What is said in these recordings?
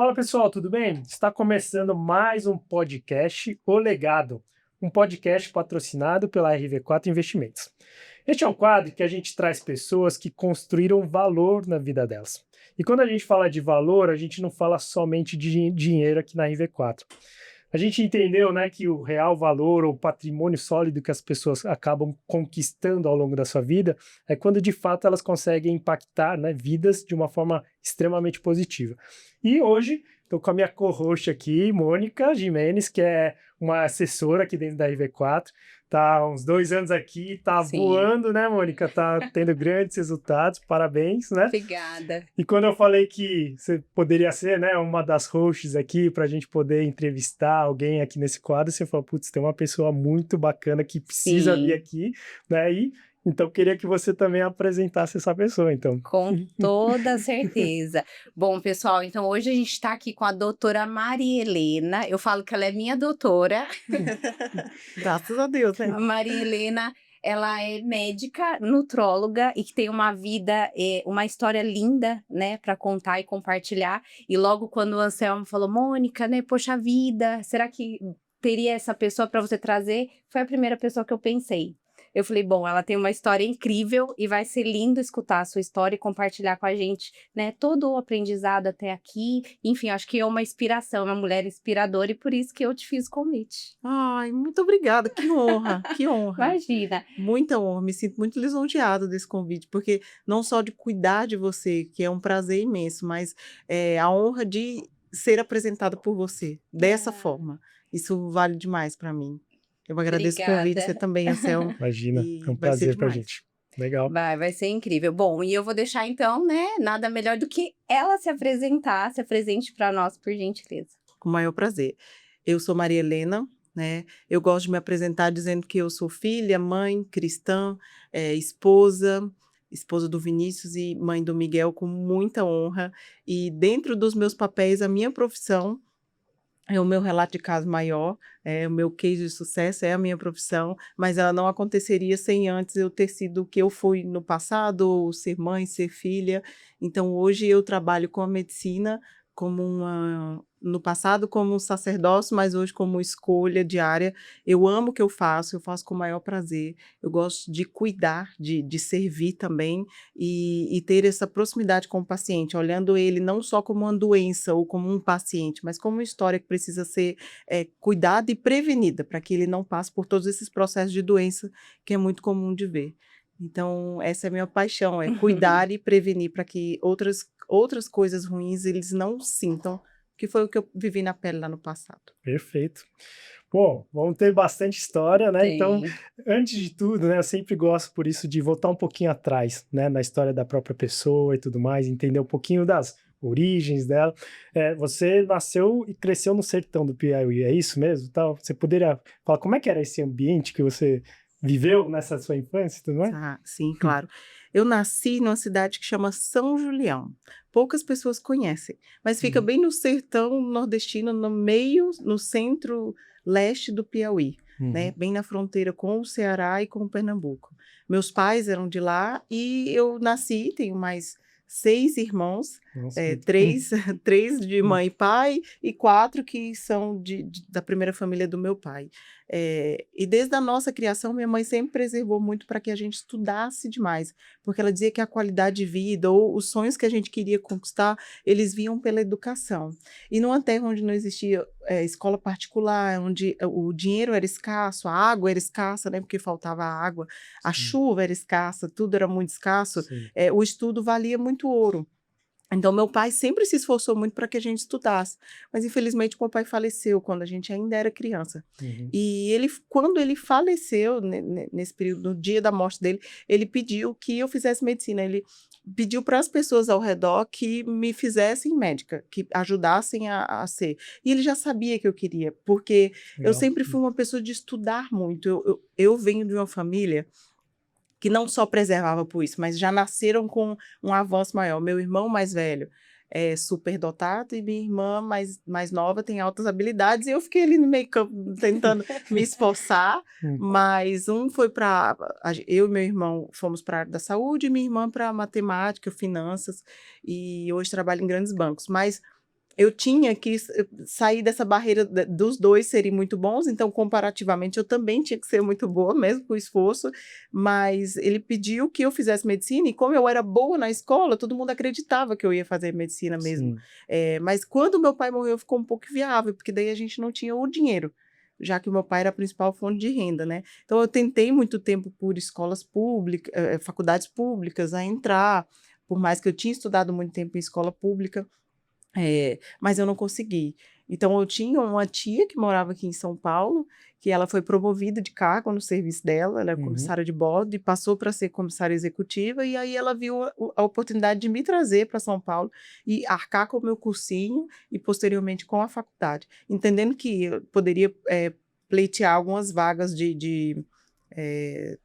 Fala pessoal, tudo bem? Está começando mais um podcast, O Legado, um podcast patrocinado pela RV4 Investimentos. Este é um quadro que a gente traz pessoas que construíram valor na vida delas. E quando a gente fala de valor, a gente não fala somente de dinheiro aqui na RV4. A gente entendeu, né, que o real valor ou patrimônio sólido que as pessoas acabam conquistando ao longo da sua vida é quando de fato elas conseguem impactar, né, vidas de uma forma extremamente positiva. E hoje estou com a minha co-host aqui, Mônica Gimenez, que é uma assessora aqui dentro da RV4. Tá há uns 2 anos aqui, tá Sim. voando, né, Mônica? Tá tendo grandes resultados, parabéns, né? Obrigada. E quando eu falei que você poderia ser, né, uma das hosts aqui para a gente poder entrevistar alguém aqui nesse quadro, você falou, putz, tem uma pessoa muito bacana que precisa vir Sim, aqui, né? E então queria que você também apresentasse essa pessoa, então. com toda certeza. Bom, pessoal, então hoje a gente está aqui com a doutora Maria Helena. Eu falo que ela é minha doutora. Graças a Deus, né? A Maria Helena, ela é médica, nutróloga e que tem uma vida, uma história linda, né, para contar e compartilhar. E logo quando o Anselmo falou, Mônica, né, poxa vida, será que teria essa pessoa para você trazer? Foi a primeira pessoa que eu pensei. Eu falei, bom, ela tem uma história incrível e vai ser lindo escutar a sua história e compartilhar com a gente, né, todo o aprendizado até aqui. Enfim, acho que é uma inspiração, uma mulher inspiradora e por isso que eu te fiz o convite. Ai, muito obrigada, que honra, que honra. Imagina. Muita honra, me sinto muito lisonjeada desse convite, porque não só de cuidar de você, que é um prazer imenso, mas a honra de ser apresentada por você, dessa forma. Isso vale demais para mim. Eu agradeço o convite, você Obrigada. também, Anselmo, Imagina, é e um vai ser prazer pra demais. gente. Legal. Vai ser incrível. Bom, e eu vou deixar então, né, nada melhor do que ela se apresentar, se apresente para nós, por gentileza. Com o maior prazer. Eu sou Maria Helena, né? Eu gosto de me apresentar dizendo que eu sou filha, mãe, cristã, esposa do Vinícius e mãe do Miguel, com muita honra. E dentro dos meus papéis, a minha profissão é o meu relato de caso maior, é o meu case de sucesso, é a minha profissão, mas ela não aconteceria sem antes eu ter sido o que eu fui no passado, ou ser mãe, ser filha. Então, hoje eu trabalho com a medicina no passado como um sacerdócio, mas hoje como escolha diária. Eu amo o que eu faço com o maior prazer. Eu gosto de cuidar, de servir também e ter essa proximidade com o paciente, olhando ele não só como uma doença ou como um paciente, mas como uma história que precisa ser cuidada e prevenida, para que ele não passe por todos esses processos de doença que é muito comum de ver. Então, essa é a minha paixão, é cuidar e prevenir para que outras coisas ruins eles não sintam, que foi o que eu vivi na pele lá no passado. Perfeito. Bom, vamos ter bastante história, né? Então, Tem. antes de tudo, né, eu sempre gosto por isso de voltar um pouquinho atrás, né, na história da própria pessoa e tudo mais, entender um pouquinho das origens dela. Você nasceu e cresceu no sertão do Piauí, é isso mesmo? Tal? Você poderia falar como é que era esse ambiente que você viveu nessa sua infância e tudo mais? Ah, sim, claro. Eu nasci numa cidade que chama São Julião. Poucas pessoas conhecem, mas fica Uhum. bem no sertão nordestino, no centro-leste do Piauí, né? Uhum. Bem na fronteira com o Ceará e com o Pernambuco. Meus pais eram de lá e eu nasci, tenho mais 6 irmãos, Nossa, três, três de mãe e pai e 4 que são da primeira família do meu pai. E desde a nossa criação, minha mãe sempre preservou muito para que a gente estudasse demais, porque ela dizia que a qualidade de vida ou os sonhos que a gente queria conquistar, eles vinham pela educação. E numa terra onde não existia escola particular, onde o dinheiro era escasso, a água era escassa, né, porque faltava água, a sim, chuva era escassa, tudo era muito escasso, sim. o estudo valia muito ouro. Então, meu pai sempre se esforçou muito para que a gente estudasse, mas infelizmente meu pai faleceu quando a gente ainda era criança. Uhum. E quando ele faleceu, nesse período, no dia da morte dele, ele pediu que eu fizesse medicina. Ele pediu para as pessoas ao redor que me fizessem médica, que ajudassem a ser. E ele já sabia que eu queria, porque eu Legal. sempre fui uma pessoa de estudar muito. Eu venho de uma família que não só preservava por isso, mas já nasceram com um avanço maior. Meu irmão mais velho é superdotado e minha irmã mais nova tem altas habilidades e eu fiquei ali no meio campo tentando me esforçar, Hum. mas eu e meu irmão fomos para a área da saúde e minha irmã para matemática, finanças e hoje trabalho em grandes bancos, mas eu tinha que sair dessa barreira dos dois serem muito bons, então, comparativamente, eu também tinha que ser muito boa, mesmo com esforço, mas ele pediu que eu fizesse medicina, e como eu era boa na escola, todo mundo acreditava que eu ia fazer medicina mesmo. Sim. Mas quando meu pai morreu, ficou um pouco inviável, porque daí a gente não tinha o dinheiro, já que o meu pai era a principal fonte de renda, né? Então, eu tentei muito tempo por escolas públicas, faculdades públicas, a entrar, por mais que eu tinha estudado muito tempo em escola pública, mas eu não consegui. Então, eu tinha uma tia que morava aqui em São Paulo, que ela foi promovida de cargo no serviço dela, ela era Uhum. comissária de bordo e passou para ser comissária executiva, e aí ela viu a oportunidade de me trazer para São Paulo e arcar com o meu cursinho e, posteriormente, com a faculdade, entendendo que eu poderia pleitear algumas vagas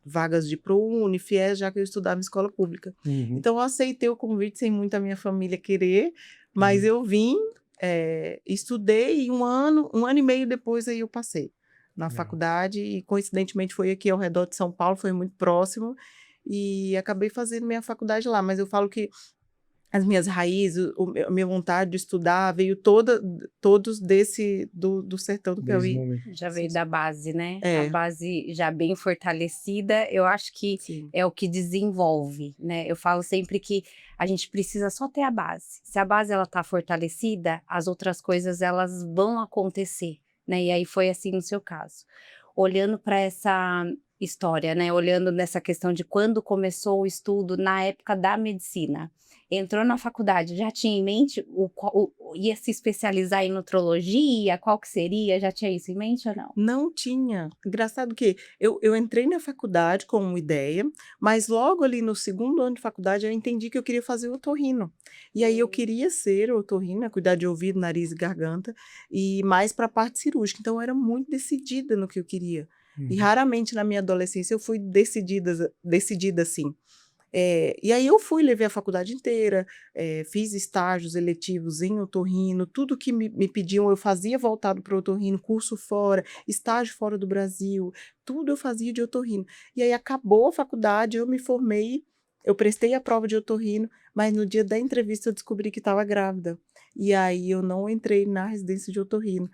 vagas de ProUni, FIES, já que eu estudava em escola pública. Uhum. Então, eu aceitei o convite sem muito a minha família querer, mas Uhum. eu vim, estudei, e um ano e meio depois aí eu passei na Legal. faculdade, e coincidentemente foi aqui ao redor de São Paulo, foi muito próximo, e acabei fazendo minha faculdade lá, mas eu falo que as minhas raízes, a minha vontade de estudar veio todos do sertão do Desde o Piauí. momento. Já veio da base, né? A É, base já bem fortalecida, eu acho que sim. é o que desenvolve, né? Eu falo sempre que a gente precisa só ter a base. Se a base ela tá fortalecida, as outras coisas elas vão acontecer, né? E aí foi assim no seu caso. Olhando para essa história, né? Olhando nessa questão de quando começou o estudo na época da medicina. Entrou na faculdade, já tinha em mente ia se especializar em nutrologia? Qual que seria? Já tinha isso em mente ou não? Não tinha. Engraçado que eu entrei na faculdade com uma ideia, mas logo ali no segundo ano de faculdade eu entendi que eu queria fazer otorrino. E aí eu queria ser otorrina, cuidar de ouvido, nariz e garganta, e mais para a parte cirúrgica. Então eu era muito decidida no que eu queria. E Uhum. raramente na minha adolescência eu fui decidida assim. E aí eu fui, levei a faculdade inteira, fiz estágios eletivos em otorrino, tudo que me pediam eu fazia voltado para o otorrino, curso fora, estágio fora do Brasil, tudo eu fazia de otorrino. E aí acabou a faculdade, eu me formei, eu prestei a prova de otorrino, mas no dia da entrevista eu descobri que estava grávida. E aí eu não entrei na residência de otorrino.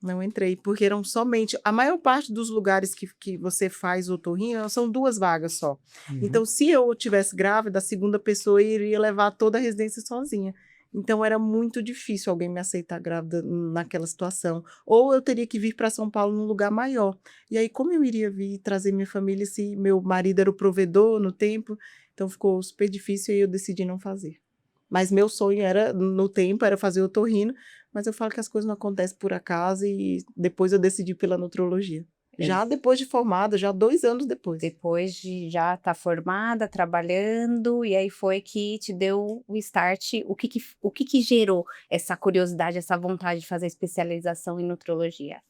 Não entrei, porque eram somente. A maior parte dos lugares que você faz otorrino são 2 vagas só. Uhum. Então, se eu tivesse grávida, a segunda pessoa iria levar toda a residência sozinha. Então, era muito difícil alguém me aceitar grávida naquela situação. Ou eu teria que vir para São Paulo num lugar maior. E aí, como eu iria vir trazer minha família se meu marido era o provedor no tempo? Então, ficou super difícil e eu decidi não fazer. Mas meu sonho era, no tempo, era fazer otorrino, mas eu falo que as coisas não acontecem por acaso e depois eu decidi pela nutrologia. Já depois de formada, já 2 anos depois. Depois de já estar formada, trabalhando, e aí foi que te deu o start. O que que gerou essa curiosidade, essa vontade de fazer especialização em nutrologia?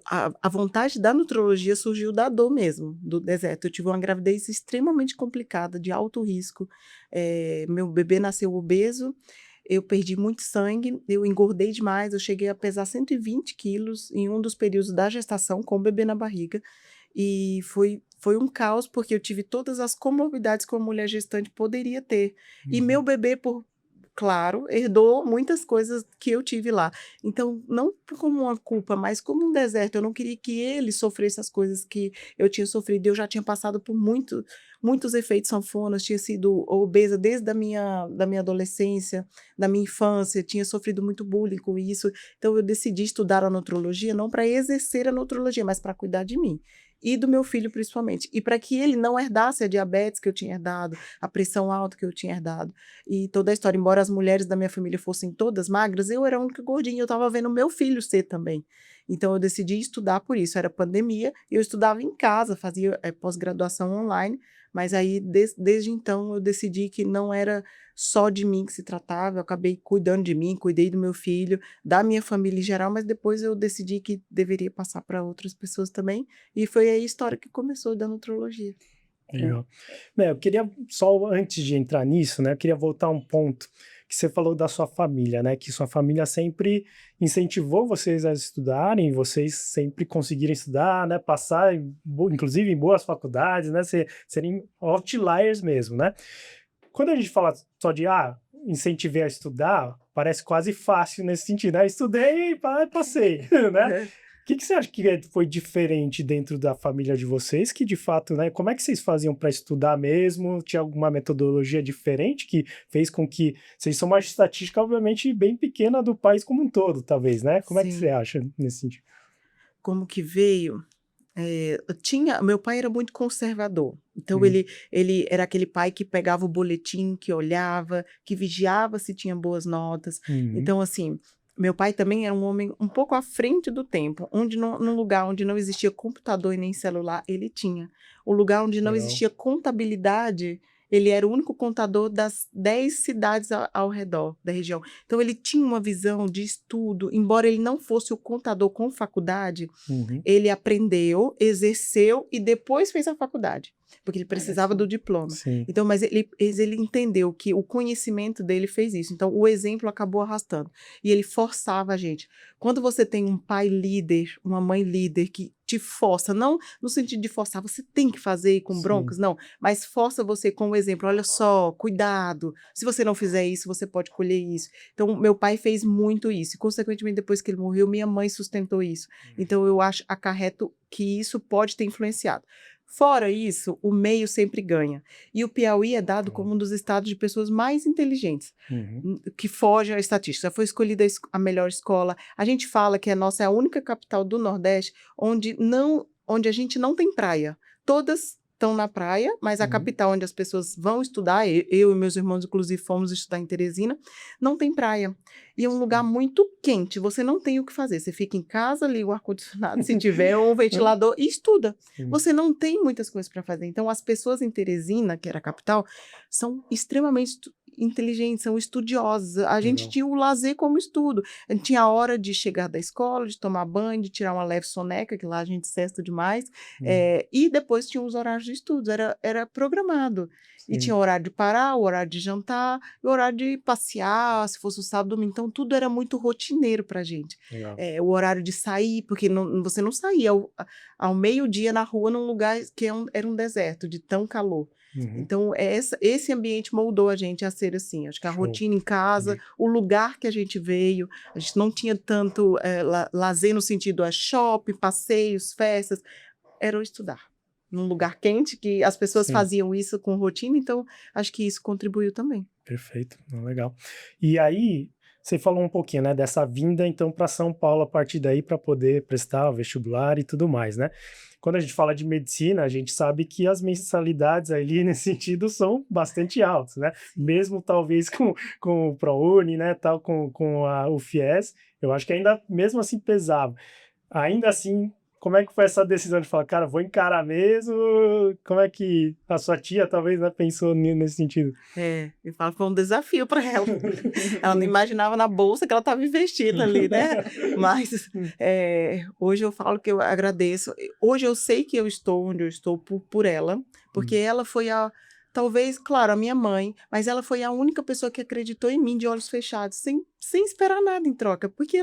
A vontade da nutrologia surgiu da dor mesmo, do deserto. Eu tive uma gravidez extremamente complicada, de alto risco. Meu bebê nasceu obeso, eu perdi muito sangue, eu engordei demais, eu cheguei a pesar 120 quilos em um dos períodos da gestação, com o bebê na barriga. E foi um caos, porque eu tive todas as comorbidades que uma mulher gestante poderia ter. E meu Uhum. bebê, claro, herdou muitas coisas que eu tive lá. Então, não como uma culpa, mas como um deserto. Eu não queria que ele sofresse as coisas que eu tinha sofrido. Eu já tinha passado por muitos efeitos sanfonas, tinha sido obesa desde da minha adolescência, da minha infância, tinha sofrido muito bullying com isso. Então, eu decidi estudar a nutrologia, não para exercer a nutrologia, mas para cuidar de mim. E do meu filho, principalmente. E para que ele não herdasse a diabetes que eu tinha herdado, a pressão alta que eu tinha herdado. E toda a história, embora as mulheres da minha família fossem todas magras, eu era a única gordinha, eu estava vendo meu filho ser também. Então eu decidi estudar por isso, era pandemia, eu estudava em casa, fazia pós-graduação online, mas aí desde então eu decidi que não era só de mim que se tratava, eu acabei cuidando de mim, cuidei do meu filho, da minha família em geral, mas depois eu decidi que deveria passar para outras pessoas também, e foi aí a história que começou da nutrologia. Legal. Eu queria, só antes de entrar nisso, né, eu queria voltar a um ponto que você falou da sua família, né, que sua família sempre incentivou vocês a estudarem, vocês sempre conseguirem estudar, né, passar, inclusive em boas faculdades, né, serem outliers mesmo, né. Quando a gente fala só de, incentivei a estudar, parece quase fácil nesse sentido, né? Estudei e passei, né? O que você acha que foi diferente dentro da família de vocês, que de fato, né? Como é que vocês faziam para estudar mesmo? Tinha alguma metodologia diferente que fez com que vocês são uma estatística, obviamente, bem pequena do país como um todo, talvez, né? Como é que você Sim. acha nesse sentido? Como que veio? Meu pai era muito conservador, então Hum. ele era aquele pai que pegava o boletim, que olhava, que vigiava se tinha boas notas. Uhum. Então, assim, meu pai também era um homem um pouco à frente do tempo, onde num lugar onde não existia computador e nem celular, ele tinha. O lugar onde não Legal. existia contabilidade, ele era o único contador das 10 cidades ao redor da região. Então, ele tinha uma visão de estudo, embora ele não fosse o contador com faculdade, Uhum. ele aprendeu, exerceu e depois fez a faculdade, porque ele precisava do diploma. Sim. Então, mas ele entendeu que o conhecimento dele fez isso. Então, o exemplo acabou arrastando. E ele forçava a gente. Quando você tem um pai líder, uma mãe líder que te força, não no sentido de forçar, você tem que fazer com Sim. broncas, não, mas força você com o exemplo. Olha só, cuidado, se você não fizer isso, você pode colher isso. Então, meu pai fez muito isso. E, consequentemente, depois que ele morreu, minha mãe sustentou isso. Então, eu acarreto que isso pode ter influenciado. Fora isso, o meio sempre ganha. E o Piauí é dado como um dos estados de pessoas mais inteligentes, Uhum. que foge à estatística. Já foi escolhida a melhor escola. A gente fala que a nossa é a única capital do Nordeste onde a gente não tem praia. Todas estão na praia, mas a Uhum. capital onde as pessoas vão estudar, eu e meus irmãos, inclusive, fomos estudar em Teresina, não tem praia. E é um lugar muito quente, você não tem o que fazer. Você fica em casa, liga o ar-condicionado, se tiver, ou um ventilador, e estuda. Sim. Você não tem muitas coisas para fazer. Então, as pessoas em Teresina, que era a capital, são extremamente inteligentes, são estudiosas. A gente Legal. tinha o lazer como estudo. A gente tinha a hora de chegar da escola, de tomar banho, de tirar uma leve soneca, que lá a gente cesta demais, e depois tinha os horários de estudos, era programado. E tinha o horário de parar, o horário de jantar, o horário de passear, se fosse o sábado, domingo. Então, tudo era muito rotineiro para a gente. Legal. O horário de sair, porque você não saía ao meio-dia na rua num lugar que era um deserto, de tão calor. Uhum. Então, esse ambiente moldou a gente a ser assim. Acho que a Show. rotina em casa, Entendi. o lugar que a gente veio, a gente não tinha tanto lazer no sentido shopping, passeios, festas, era o estudar. Num lugar quente, que as pessoas Sim. faziam isso com rotina, então acho que isso contribuiu também. Perfeito, legal. E aí, você falou um pouquinho, né, dessa vinda, então, para São Paulo a partir daí para poder prestar o vestibular e tudo mais, né? Quando a gente fala de medicina, a gente sabe que as mensalidades ali nesse sentido são bastante altas, né? Mesmo talvez com o ProUni, né, tal, com o FIES, eu acho que ainda mesmo assim pesava. Ainda assim, como é que foi essa decisão de falar, cara, vou encarar mesmo? Como é que a sua tia talvez, né, pensou nesse sentido? Eu falo que foi um desafio para ela. Ela não imaginava na bolsa que ela estava investindo ali, né? Mas hoje eu falo que eu agradeço. Hoje eu sei que eu estou onde eu estou por ela, porque ela foi talvez, claro, a minha mãe, mas ela foi a única pessoa que acreditou em mim de olhos fechados, sem esperar nada em troca, porque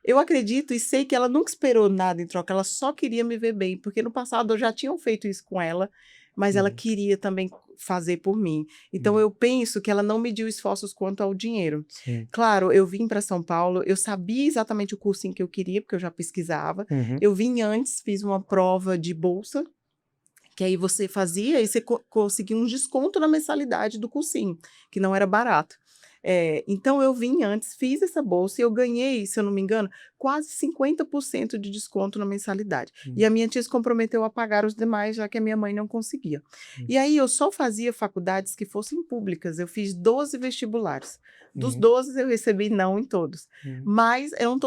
eu acredito e sei que ela nunca esperou nada em troca, ela só queria me ver bem, porque no passado eu já tinha feito isso com ela, mas ela queria também fazer por mim. Então, eu penso que ela não mediu esforços quanto ao dinheiro. Sim. Claro, eu vim para São Paulo, eu sabia exatamente o cursinho que eu queria, porque eu já pesquisava. Uhum. Eu vim antes, fiz uma prova de bolsa, que aí você fazia e você conseguia um desconto na mensalidade do cursinho, que não era barato. Então, eu vim antes, fiz essa bolsa e eu ganhei, se eu não me engano, quase 50% de desconto na mensalidade. E a minha tia se comprometeu a pagar os demais, já que a minha mãe não conseguia. E aí, eu só fazia faculdades que fossem públicas. Eu fiz 12 vestibulares. Dos 12, eu recebi não em todos. Mas eram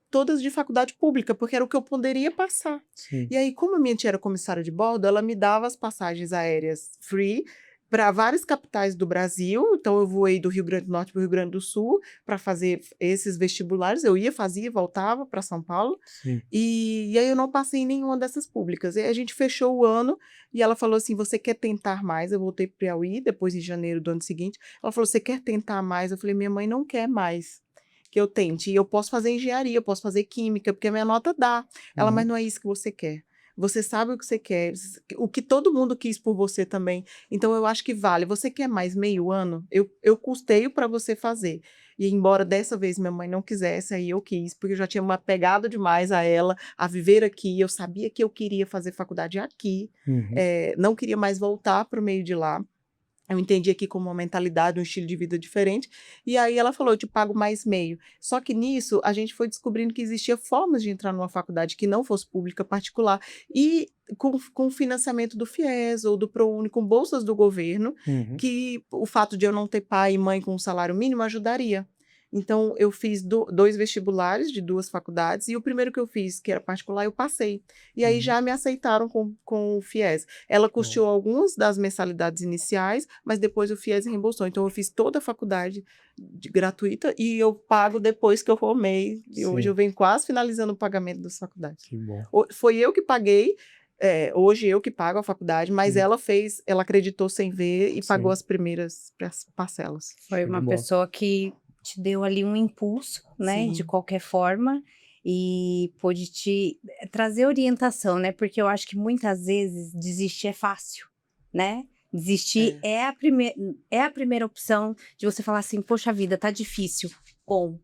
todas de faculdade pública, porque era o que eu poderia passar. Sim. E aí, como a minha tia era comissária de bordo, ela me dava as passagens aéreas free para várias capitais do Brasil. Então, eu voei do Rio Grande do Norte para o Rio Grande do Sul para fazer esses vestibulares. Eu ia, fazia, voltava para São Paulo. Sim. E aí, eu não passei em nenhuma dessas públicas. E aí, a gente fechou o ano e ela falou assim, você quer tentar mais? Eu voltei para o Piauí, depois em janeiro do ano seguinte. Ela falou, você quer tentar mais? Eu falei, minha mãe não quer mais que eu tente. E eu posso fazer engenharia, eu posso fazer química, porque a minha nota dá. Ela, mas não é isso que você quer. você sabe o que você quer, o que todo mundo quis por você também. Então, eu acho que vale. Você quer mais meio ano? Eu custeio para você fazer. E embora dessa vez minha mãe não quisesse, aí eu quis, porque eu já tinha me apegado demais a ela, a viver aqui. Eu sabia que eu queria fazer faculdade aqui, Uhum. não queria mais voltar para o meio de lá. Eu entendi aqui como uma mentalidade, um estilo de vida diferente. E aí ela falou, eu te pago mais meio. Só que nisso, a gente foi descobrindo que existia formas de entrar numa faculdade que não fosse pública, particular, e com financiamento do FIES ou do ProUni, com bolsas do governo, Uhum. que o fato de eu não ter pai e mãe com um salário mínimo ajudaria. Então, eu fiz 2 vestibulares de 2 faculdades, e o primeiro que eu fiz, que era particular, eu passei. E aí Uhum. já me aceitaram com o FIES. Ela Bom, custeou algumas das mensalidades iniciais, mas depois o FIES reembolsou. Então, eu fiz toda a faculdade gratuita e eu pago depois que eu formei. E hoje sim, eu venho quase finalizando o pagamento das faculdades. que bom. Foi eu que paguei, hoje eu que pago a faculdade, mas Hum, ela acreditou sem ver e pagou sim, as primeiras parcelas. Foi show de uma bola. pessoa que te deu ali um impulso, né, de Sim, qualquer forma, e pôde te trazer orientação, né, porque eu acho que muitas vezes desistir é fácil, né? Desistir é, é a primeira opção de você falar assim, poxa vida, tá difícil. Bom,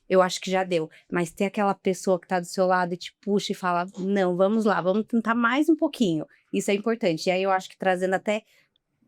eu acho que já deu. Mas ter aquela pessoa que tá do seu lado e te puxa e fala, não, vamos lá, vamos tentar mais um pouquinho. Isso é importante. E aí eu acho que trazendo até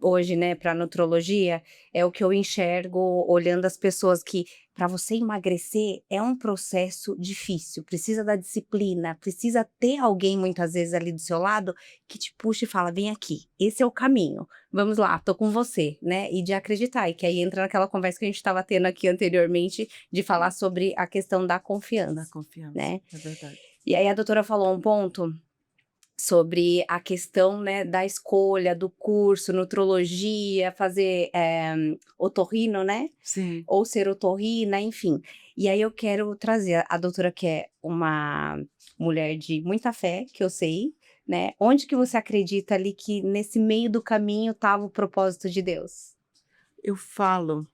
hoje, né, para nutrologia, é o que eu enxergo olhando as pessoas que para você emagrecer é um processo difícil, precisa da disciplina, precisa ter alguém muitas vezes ali do seu lado que te puxa e fala: "Vem aqui, esse é o caminho. Vamos lá, tô com você", né? E de acreditar, e que aí entra naquela conversa que a gente estava tendo aqui anteriormente de falar sobre a questão da da confiança, confiança, né? é verdade. E aí a doutora falou um ponto sobre a questão, né, da escolha do curso, nutrologia, fazer, otorrino, né, Sim. ou ser otorrina, enfim. E aí eu quero trazer a doutora que é uma mulher de muita fé, que eu sei, né, onde que você acredita ali que nesse meio do caminho estava o propósito de Deus? Eu falo,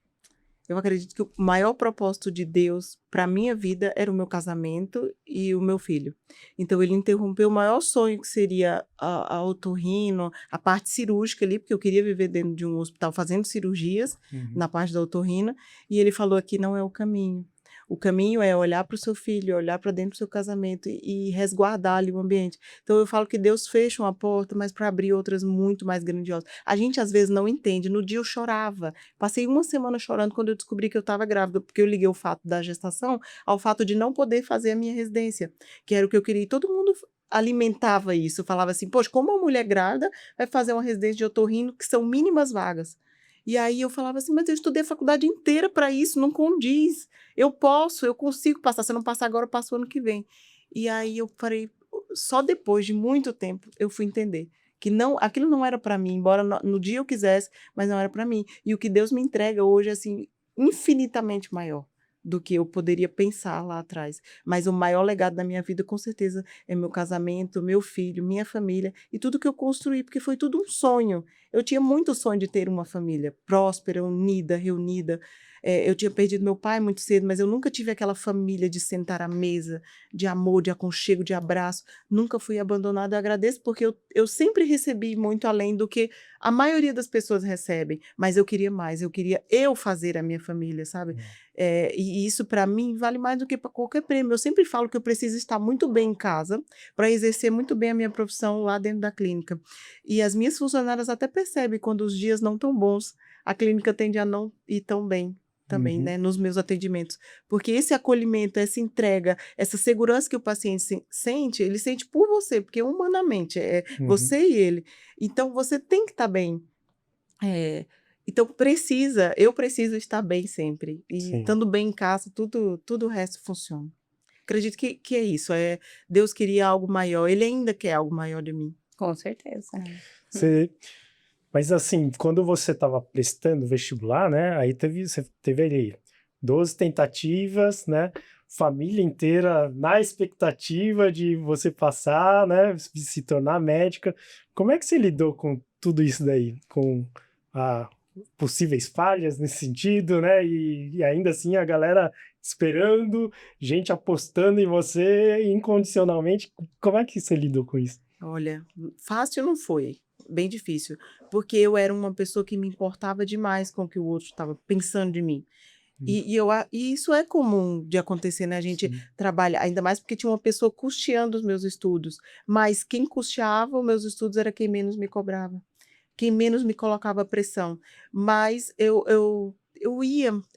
eu acredito que o maior propósito de Deus para minha vida era o meu casamento e o meu filho. Então ele interrompeu o maior sonho que seria a otorrino, a parte cirúrgica ali, porque eu queria viver dentro de um hospital fazendo cirurgias Uhum. na parte da otorrina, e ele falou: aqui não é o caminho. O caminho é olhar para o seu filho, olhar para dentro do seu casamento e resguardar ali o ambiente. Então eu falo que Deus fecha uma porta, mas para abrir outras muito mais grandiosas. A gente às vezes não entende. No dia eu chorava. Passei uma semana chorando quando eu descobri que eu estava grávida, porque eu liguei o fato da gestação ao fato de não poder fazer a minha residência, que era o que eu queria. E todo mundo alimentava isso, falava assim: poxa, como uma mulher grávida vai fazer uma residência de otorrino, que são mínimas vagas? E aí eu falava assim: mas eu estudei a faculdade inteira para isso, não condiz. Eu posso, eu consigo passar. Se eu não passar agora, eu passo o ano que vem. E aí eu parei, só depois de muito tempo eu fui entender que não, aquilo não era para mim, embora no dia eu quisesse, mas não era para mim. E o que Deus me entrega hoje é assim infinitamente maior do que eu poderia pensar lá atrás. Mas o maior legado da minha vida, com certeza, é meu casamento, meu filho, minha família e tudo que eu construí, porque foi tudo um sonho. Eu tinha muito sonho de ter uma família próspera, unida, reunida. Eu tinha perdido meu pai muito cedo, mas eu nunca tive aquela família de sentar à mesa, de amor, de aconchego, de abraço. Nunca fui abandonada. Eu agradeço porque eu sempre recebi muito além do que a maioria das pessoas recebem, mas eu queria mais, eu queria eu fazer a minha família, sabe? Hum. E isso para mim vale mais do que para qualquer prêmio. Eu sempre falo que eu preciso estar muito bem em casa para exercer muito bem a minha profissão lá dentro da clínica. E as minhas funcionárias até percebem quando os dias não estão bons, a clínica tende a não ir tão bem também, Uhum. né, nos meus atendimentos. Porque esse acolhimento, essa entrega, essa segurança que o paciente sente, ele sente por você, porque humanamente é Uhum. você e ele. Então você tem que estar bem. É, então eu preciso estar bem sempre. E Sim. estando bem em casa, tudo o resto funciona. Acredito que é isso. Deus queria algo maior, Ele ainda quer algo maior de mim. Com certeza. É. Você Mas assim, quando você estava prestando vestibular, né, aí você teve ali 12 tentativas, né, família inteira na expectativa de você passar, né, se tornar médica. Como é que você lidou com tudo isso daí? Com a possíveis falhas nesse sentido, né, e ainda assim a galera esperando, gente apostando em você incondicionalmente. Como é que você lidou com isso? Olha, fácil não foi, bem difícil, porque eu era uma pessoa que me importava demais com o que o outro estava pensando de mim. Hum, E isso é comum de acontecer, né? A gente sim. trabalha, ainda mais porque tinha uma pessoa custeando os meus estudos, mas quem custeava os meus estudos era quem menos me cobrava, quem menos me colocava pressão. Mas eu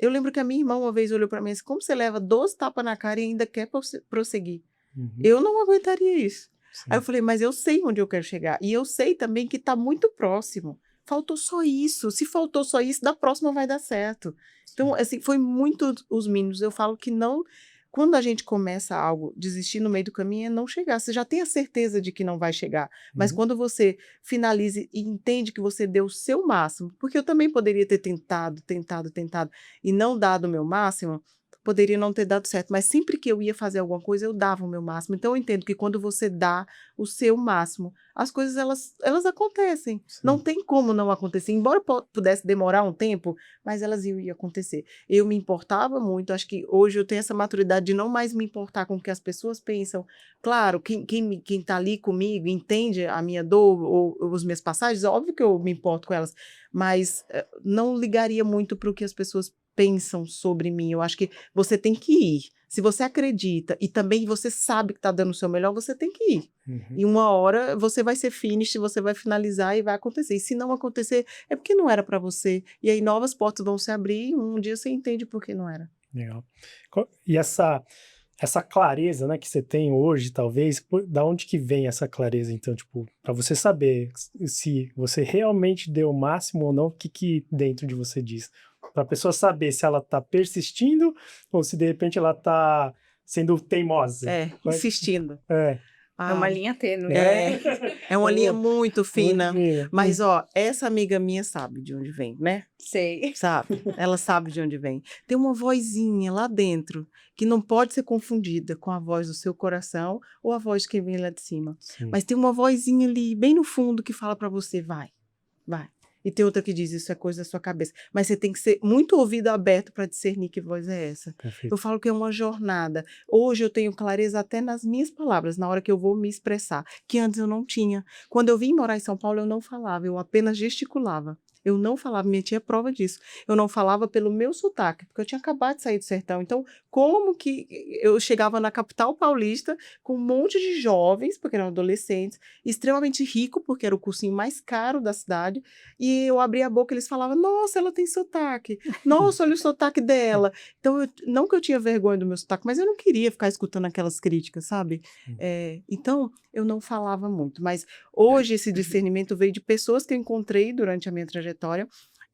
lembro que a minha irmã uma vez olhou para mim e disse, como você leva 12 tapas na cara e ainda quer prosseguir? Uhum, Eu não aguentaria isso. Aí eu sim. falei, mas eu sei onde eu quero chegar. E eu sei também que está muito próximo. Faltou só isso. Se faltou só isso, da próxima vai dar certo. Então, Sim. assim, foi muito os mínimos. Eu falo que não. Quando a gente começa algo, desistir no meio do caminho é não chegar. Você já tem a certeza de que não vai chegar. Mas Uhum, quando você finaliza e entende que você deu o seu máximo, porque eu também poderia ter tentado, tentado, tentado e não dado o meu máximo, poderia não ter dado certo, mas sempre que eu ia fazer alguma coisa, eu dava o meu máximo. Então, eu entendo que quando você dá o seu máximo, as coisas elas acontecem. Não sim. tem como não acontecer. Embora pudesse demorar um tempo, mas elas iam acontecer. Eu me importava muito, acho que hoje eu tenho essa maturidade de não mais me importar com o que as pessoas pensam. Claro, quem está ali comigo entende a minha dor ou as minhas passagens, óbvio que eu me importo com elas, mas não ligaria muito para o que as pessoas pensam sobre mim. Eu acho que você tem que ir. Se você acredita e também você sabe que está dando o seu melhor, você tem que ir. Uhum, E uma hora você vai ser finish, você vai finalizar e vai acontecer. E se não acontecer, é porque não era para você. E aí novas portas vão se abrir e um dia você entende por que não era. legal. E essa clareza, né, que você tem hoje, talvez, da onde que vem essa clareza, então, tipo, para você saber se você realmente deu o máximo ou não, o que que dentro de você diz? Para a pessoa saber se ela tá persistindo ou se de repente ela tá sendo teimosa. Insistindo. É, É uma Ah, linha tênue. é, é uma linha Boa, muito muito fina. fina. Mas, ó, essa amiga minha sabe de onde vem, né? Sei. Sabe? Ela sabe de onde vem. Tem uma vozinha lá dentro que não pode ser confundida com a voz do seu coração ou a voz de quem vem lá de cima. Sim. Mas tem uma vozinha ali, bem no fundo, que fala para você: vai, vai. E tem outra que diz: isso é coisa da sua cabeça. Mas você tem que ser muito ouvido aberto para discernir que voz é essa. Eu Perfeito. falo que é uma jornada. Hoje eu tenho clareza até nas minhas palavras, na hora que eu vou me expressar, que antes eu não tinha. Quando eu vim morar em São Paulo, eu não falava, eu apenas gesticulava. Eu não falava, minha tia é prova disso. Eu não falava pelo meu sotaque, porque eu tinha acabado de sair do sertão. Então, como que eu chegava na capital paulista com um monte de jovens, porque eram adolescentes, extremamente rico, porque era o cursinho mais caro da cidade, e eu abria a boca e eles falavam, nossa, ela tem sotaque. Nossa, olha o sotaque dela. Então, não que eu tinha vergonha do meu sotaque, mas eu não queria ficar escutando aquelas críticas, sabe? Sim. Então, eu não falava muito. Mas hoje esse discernimento veio de pessoas que eu encontrei durante a minha trajetória,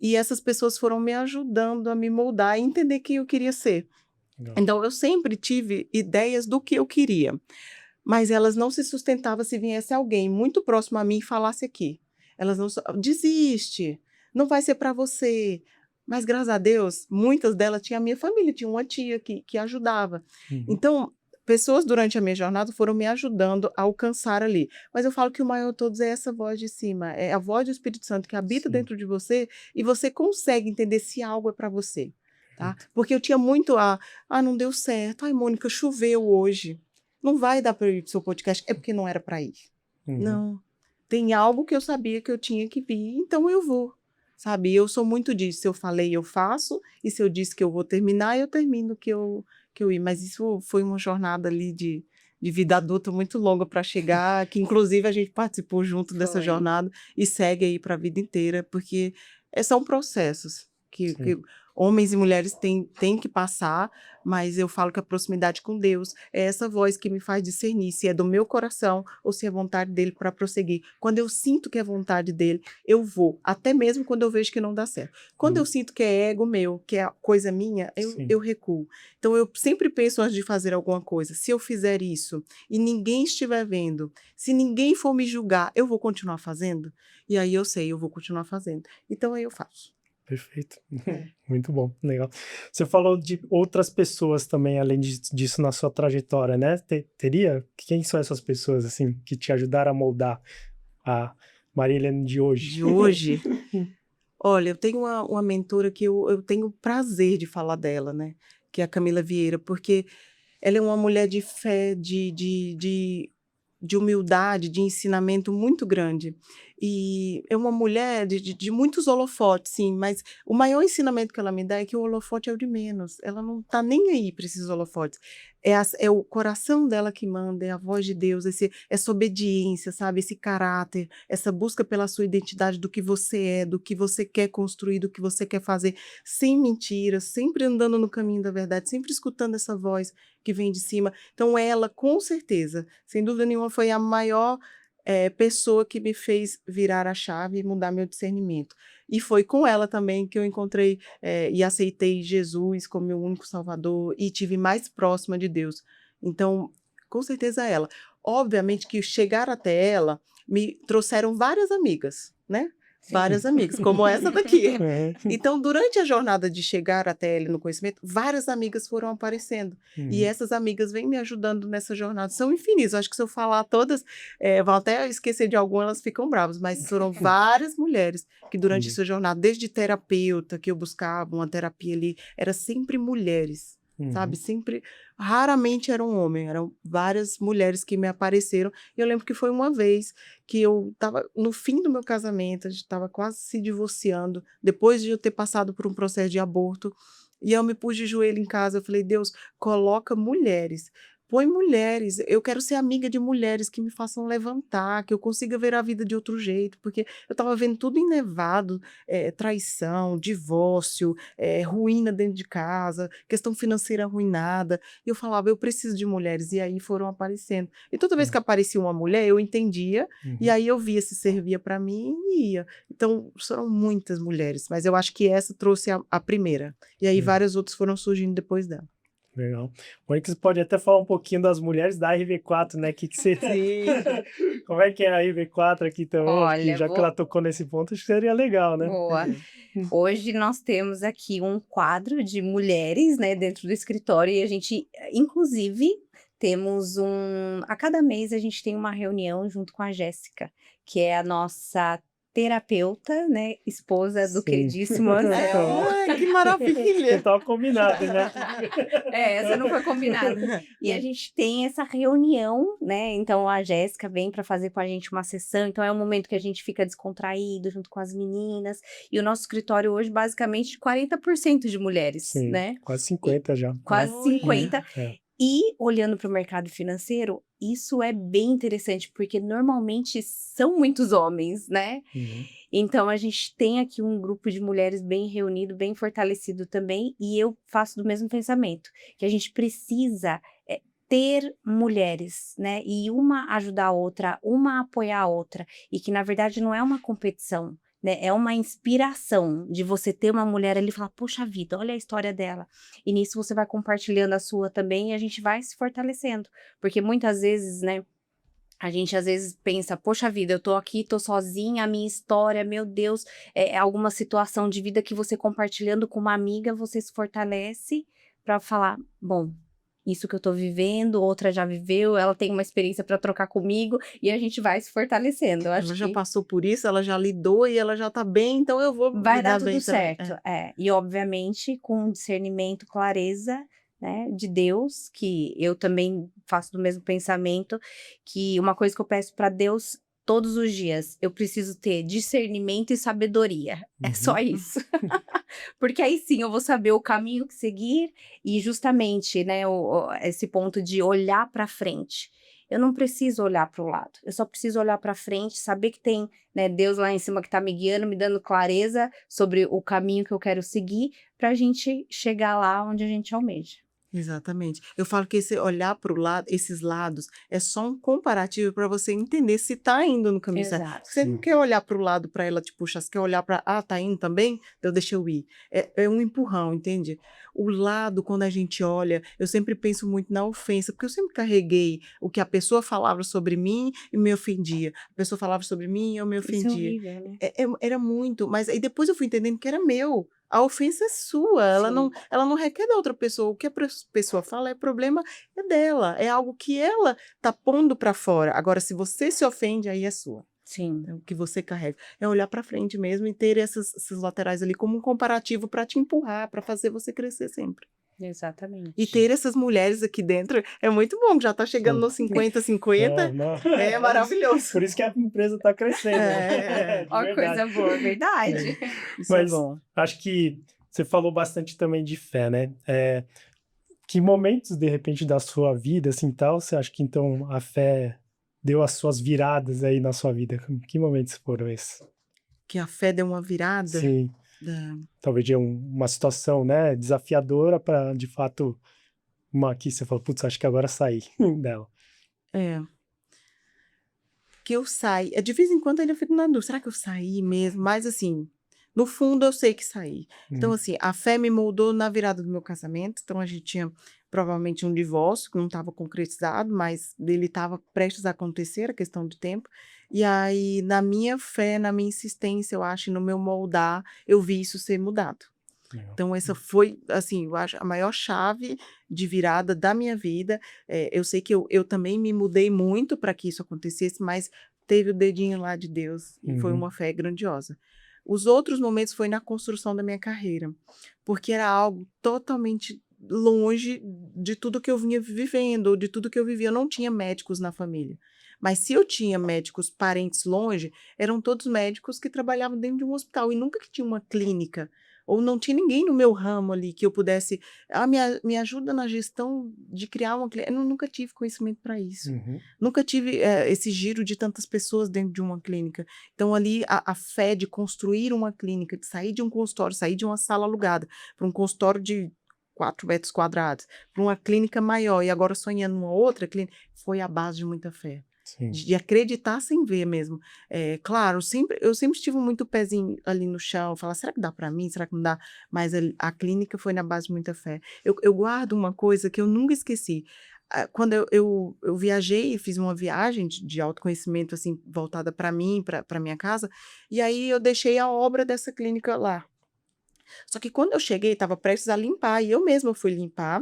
e essas pessoas foram me ajudando a me moldar e entender quem eu queria ser. Legal. Então, eu sempre tive ideias do que eu queria, mas elas não se sustentavam se viesse alguém muito próximo a mim e falasse aqui. Elas não... Desiste, não vai ser para você. Mas, graças a Deus, muitas delas tinham a minha família, tinha uma tia que ajudava. Uhum. Então, pessoas durante a minha jornada foram me ajudando a alcançar ali. Mas eu falo que o maior de todos é essa voz de cima, é a voz do Espírito Santo que habita Sim. dentro de você e você consegue entender se algo é para você. Tá? Perfeito. Porque eu tinha muito não deu certo. Ai, Mônica, choveu hoje. Não vai dar para ir para o seu podcast. É porque não era para ir. Uhum. Não. Tem algo que eu sabia que eu tinha que vir, então eu vou. Sabe? Eu sou muito disso. Se eu falei, eu faço. E se eu disse que eu vou terminar, eu termino que eu ir. Mas isso foi uma jornada ali de vida adulta muito longa para chegar, que inclusive a gente participou junto dessa Foi. jornada e segue aí para a vida inteira, porque são processos que Sim. homens e mulheres têm que passar, mas eu falo que a proximidade com Deus é essa voz que me faz discernir se é do meu coração ou se é vontade dele para prosseguir. Quando eu sinto que é vontade dele, eu vou, até mesmo quando eu vejo que não dá certo. Quando eu sinto que é ego meu, que é coisa minha, Sim. eu recuo. Então eu sempre penso antes de fazer alguma coisa, se eu fizer isso e ninguém estiver vendo, se ninguém for me julgar, eu vou continuar fazendo? E aí eu sei, eu vou continuar fazendo. Então aí eu faço. Perfeito. É. Muito bom, legal. Você falou de outras pessoas também, além disso, na sua trajetória, né? Teria? Quem são essas pessoas, assim, que te ajudaram a moldar a Maria Helena de hoje? De hoje, olha, eu tenho uma mentora que eu tenho prazer de falar dela, né? Que é a Camila Vieira, porque ela é uma mulher de fé, de de humildade, de ensinamento muito grande. E é uma mulher de muitos holofotes, sim, mas o maior ensinamento que ela me dá é que o holofote é o de menos. Ela não está nem aí para esses holofotes. É o coração dela que manda, é a voz de Deus, essa obediência, sabe? Esse caráter, essa busca pela sua identidade, do que você é, do que você quer construir, do que você quer fazer, sem mentiras, sempre andando no caminho da verdade, sempre escutando essa voz que vem de cima. Então, ela, com certeza, sem dúvida nenhuma, foi a maior pessoa que me fez virar a chave e mudar meu discernimento. E foi com ela também que eu encontrei e aceitei Jesus como meu único Salvador e tive mais próxima de Deus. Então, com certeza ela. Obviamente que chegar até ela me trouxeram várias amigas, né? Sim. Várias amigas, como essa daqui. É. Então, durante a jornada de chegar até ele no conhecimento, várias amigas foram aparecendo. E essas amigas vêm me ajudando nessa jornada. São infinitas. Acho que se eu falar todas, vão até esquecer de alguma, elas ficam bravas. Mas foram várias mulheres que durante essa jornada, desde terapeuta, que eu buscava uma terapia ali, era sempre mulheres. Sabe, sempre, raramente era um homem, eram várias mulheres que me apareceram. E eu lembro que foi uma vez que eu estava no fim do meu casamento, a gente estava quase se divorciando, depois de eu ter passado por um processo de aborto, e eu me pus de joelho em casa, eu falei, Deus, coloca mulheres, põe mulheres, eu quero ser amiga de mulheres que me façam levantar, que eu consiga ver a vida de outro jeito, porque eu estava vendo tudo enlevado, traição, divórcio, ruína dentro de casa, questão financeira arruinada, e eu falava, eu preciso de mulheres, e aí foram aparecendo. E toda vez que aparecia uma mulher, eu entendia, e aí eu via se servia para mim e ia. Então, foram muitas mulheres, mas eu acho que essa trouxe a primeira, e aí várias outras foram surgindo depois dela. Legal. Mônica, você pode até falar um pouquinho das mulheres da RV4, né? Que você... Sim. Como é que é a RV4 aqui também? Acho que Olha, já que ela tocou nesse ponto, acho que seria legal, né? boa. Hoje nós temos aqui um quadro de mulheres, né, dentro do escritório e a gente, inclusive, temos a cada mês a gente tem uma reunião junto com a Jéssica, que é a nossa terapeuta, né, esposa do Sim. queridíssimo Anselmo. Ai, que maravilha! Você tava combinado, né? Essa não foi combinada. E a gente tem essa reunião, né? Então a Jéssica vem para fazer com a gente uma sessão. Então é um momento que a gente fica descontraído junto com as meninas. E o nosso escritório hoje, basicamente, 40% de mulheres, Sim, né? quase 50 já. Quase 50. É. E olhando para o mercado financeiro, isso é bem interessante, porque normalmente são muitos homens, né? Então a gente tem aqui um grupo de mulheres bem reunido, bem fortalecido também, e eu faço do mesmo pensamento, que a gente precisa ter mulheres, né? E uma ajudar a outra, uma apoiar a outra, e que na verdade não é uma competição, né? É uma inspiração de você ter uma mulher ali e falar, poxa vida, olha a história dela. E nisso você vai compartilhando a sua também e a gente vai se fortalecendo. Porque muitas vezes, né, a gente às vezes pensa, poxa vida, eu tô aqui, tô sozinha, a minha história, meu Deus, é alguma situação de vida que você compartilhando com uma amiga, você se fortalece para falar, bom, isso que eu tô vivendo, outra já viveu, ela tem uma experiência para trocar comigo e a gente vai se fortalecendo. Eu acho Ela já que passou por isso, ela já lidou e ela já tá bem, então eu vou vai lidar dar bem tudo também. certo. E obviamente com discernimento, clareza, né, de Deus, que eu também faço do mesmo pensamento, que uma coisa que eu peço para Deus todos os dias, eu preciso ter discernimento e sabedoria. É só isso. Porque aí sim eu vou saber o caminho que seguir e justamente, né, esse ponto de olhar para frente. Eu não preciso olhar para o lado, eu só preciso olhar para frente, saber que tem, né, Deus lá em cima que está me guiando, me dando clareza sobre o caminho que eu quero seguir para a gente chegar lá onde a gente almeja. Exatamente. Eu falo que esse olhar para o lado, esses lados, é só um comparativo para você entender se está indo no caminho certo. Exato. Você não quer olhar para o lado para ela te puxar, você quer olhar para, tá indo também? Então deixa eu ir. É um empurrão, entende? O lado, quando a gente olha, eu sempre penso muito na ofensa, porque eu sempre carreguei o que a pessoa falava sobre mim e me ofendia. A pessoa falava sobre mim e eu me Isso é ofendia. horrível, né? Era muito, mas aí depois eu fui entendendo que era meu. A ofensa é sua, ela não requer da outra pessoa. O que a pessoa fala é problema dela, é algo que ela tá pondo para fora. Agora, se você se ofende, aí é sua. Sim. É o que você carrega. É olhar para frente mesmo e ter esses laterais ali como um comparativo para te empurrar, para fazer você crescer sempre. Exatamente. E ter essas mulheres aqui dentro é muito bom, já tá chegando nos 50, é maravilhoso. Por isso que a empresa está crescendo. É, De Ó, verdade. coisa boa, verdade. Isso Mas é bom. acho que você falou bastante também de fé, né? Que momentos, de repente, da sua vida, assim, tal, você acha que, então, a fé deu as suas viradas aí na sua vida? Que momentos foram esses? Que a fé deu uma virada. Sim, talvez de uma situação, né, desafiadora para, de fato, uma aqui você falou, putz, acho que agora saí dela. É. Que eu saí. De vez em quando ainda fico na dúvida. Será que eu saí mesmo? Mas assim, no fundo eu sei que saí. Então, assim, a fé me moldou na virada do meu casamento. Então, a gente tinha provavelmente um divórcio que não estava concretizado, mas ele estava prestes a acontecer, a questão de tempo. E aí, na minha fé, na minha insistência, eu acho, e no meu moldar, eu vi isso ser mudado. Legal. Então, essa foi, assim, eu acho a maior chave de virada da minha vida. Eu sei que eu também me mudei muito para que isso acontecesse, mas teve o dedinho lá de Deus e foi uma fé grandiosa. Os outros momentos foi na construção da minha carreira, porque era algo totalmente longe de tudo que eu vinha vivendo, de tudo que eu vivia. Eu não tinha médicos na família. Mas se eu tinha médicos parentes longe, eram todos médicos que trabalhavam dentro de um hospital e nunca que tinha uma clínica. Ou não tinha ninguém no meu ramo ali que eu pudesse. Me ajuda na gestão de criar uma clínica. Eu nunca tive conhecimento para isso. Nunca tive esse giro de tantas pessoas dentro de uma clínica. Então, ali, a fé de construir uma clínica, de sair de um consultório, sair de uma sala alugada para um consultório de 4 metros quadrados, para uma clínica maior, e agora sonhando numa outra clínica, foi a base de muita fé. Sim. De acreditar sem ver mesmo. Claro, eu sempre tive muito pezinho ali no chão, falar, será que dá para mim? Será que não dá? Mas a clínica foi na base de muita fé. Eu guardo uma coisa que eu nunca esqueci. Quando eu viajei, fiz uma viagem de autoconhecimento, assim, voltada para mim, para minha casa, e aí eu deixei a obra dessa clínica lá. Só que quando eu cheguei, estava prestes a limpar, e eu mesma fui limpar,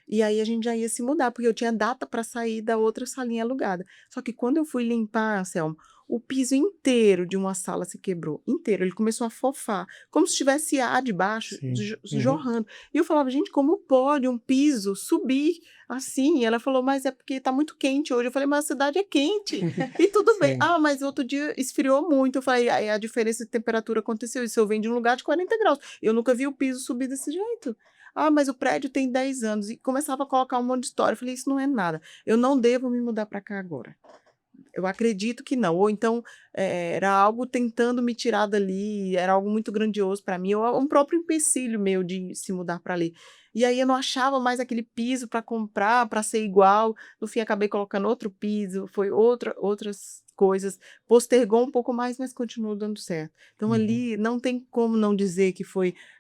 e aí a gente já ia se mudar, porque eu tinha data para sair da outra salinha alugada. Só que quando eu fui limpar, Anselmo, o piso inteiro de uma sala se quebrou, inteiro. Ele começou a fofar, como se tivesse ar debaixo, Sim. jorrando. E eu falava, gente, como pode um piso subir assim? E ela falou, mas é porque está muito quente hoje. Eu falei, mas a cidade é quente. E tudo bem. Sim. Ah, mas outro dia esfriou muito. Eu falei, aí a diferença de temperatura aconteceu. Isso eu venho de um lugar de 40 graus. Eu nunca vi o piso subir desse jeito. Ah, mas o prédio tem 10 anos. E começava a colocar um monte de história. Eu falei, isso não é nada. Eu não devo me mudar para cá agora. Eu acredito que não. Ou então, era algo tentando me tirar dali, era algo muito grandioso para mim, ou um próprio empecilho meu de se mudar para ali. E aí eu não achava mais aquele piso para comprar, para ser igual. No fim, acabei colocando outro piso, foi outras coisas. Postergou um pouco mais, mas continuou dando certo. Então, ali não tem como não dizer que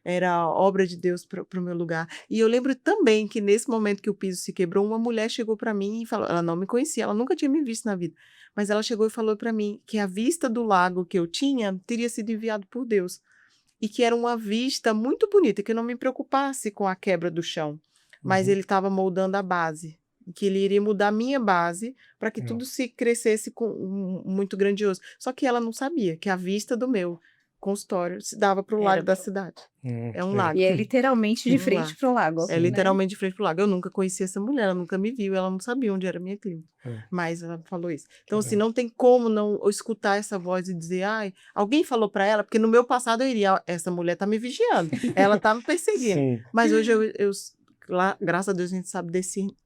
era obra de Deus para o meu lugar. E eu lembro também que nesse momento que o piso se quebrou, uma mulher chegou para mim e falou, ela não me conhecia, ela nunca tinha me visto na vida, mas ela chegou e falou para mim que a vista do lago que eu tinha teria sido enviado por Deus. E que era uma vista muito bonita, que eu não me preocupasse com a quebra do chão, mas ele estava moldando a base, que ele iria mudar a minha base para que tudo se crescesse muito grandioso. Só que ela não sabia que a vista do meu consultório se dava para o lago da cidade. É um lago. E é literalmente de frente para o lago. É literalmente de frente para o lago. Eu nunca conhecia essa mulher, ela nunca me viu, ela não sabia onde era a minha clínica. Mas ela falou isso. Então, assim, não tem como não escutar essa voz e dizer, ai, alguém falou para ela, porque no meu passado eu iria, essa mulher tá me vigiando, ela tá me perseguindo. Sim. Mas hoje lá, graças a Deus, a gente sabe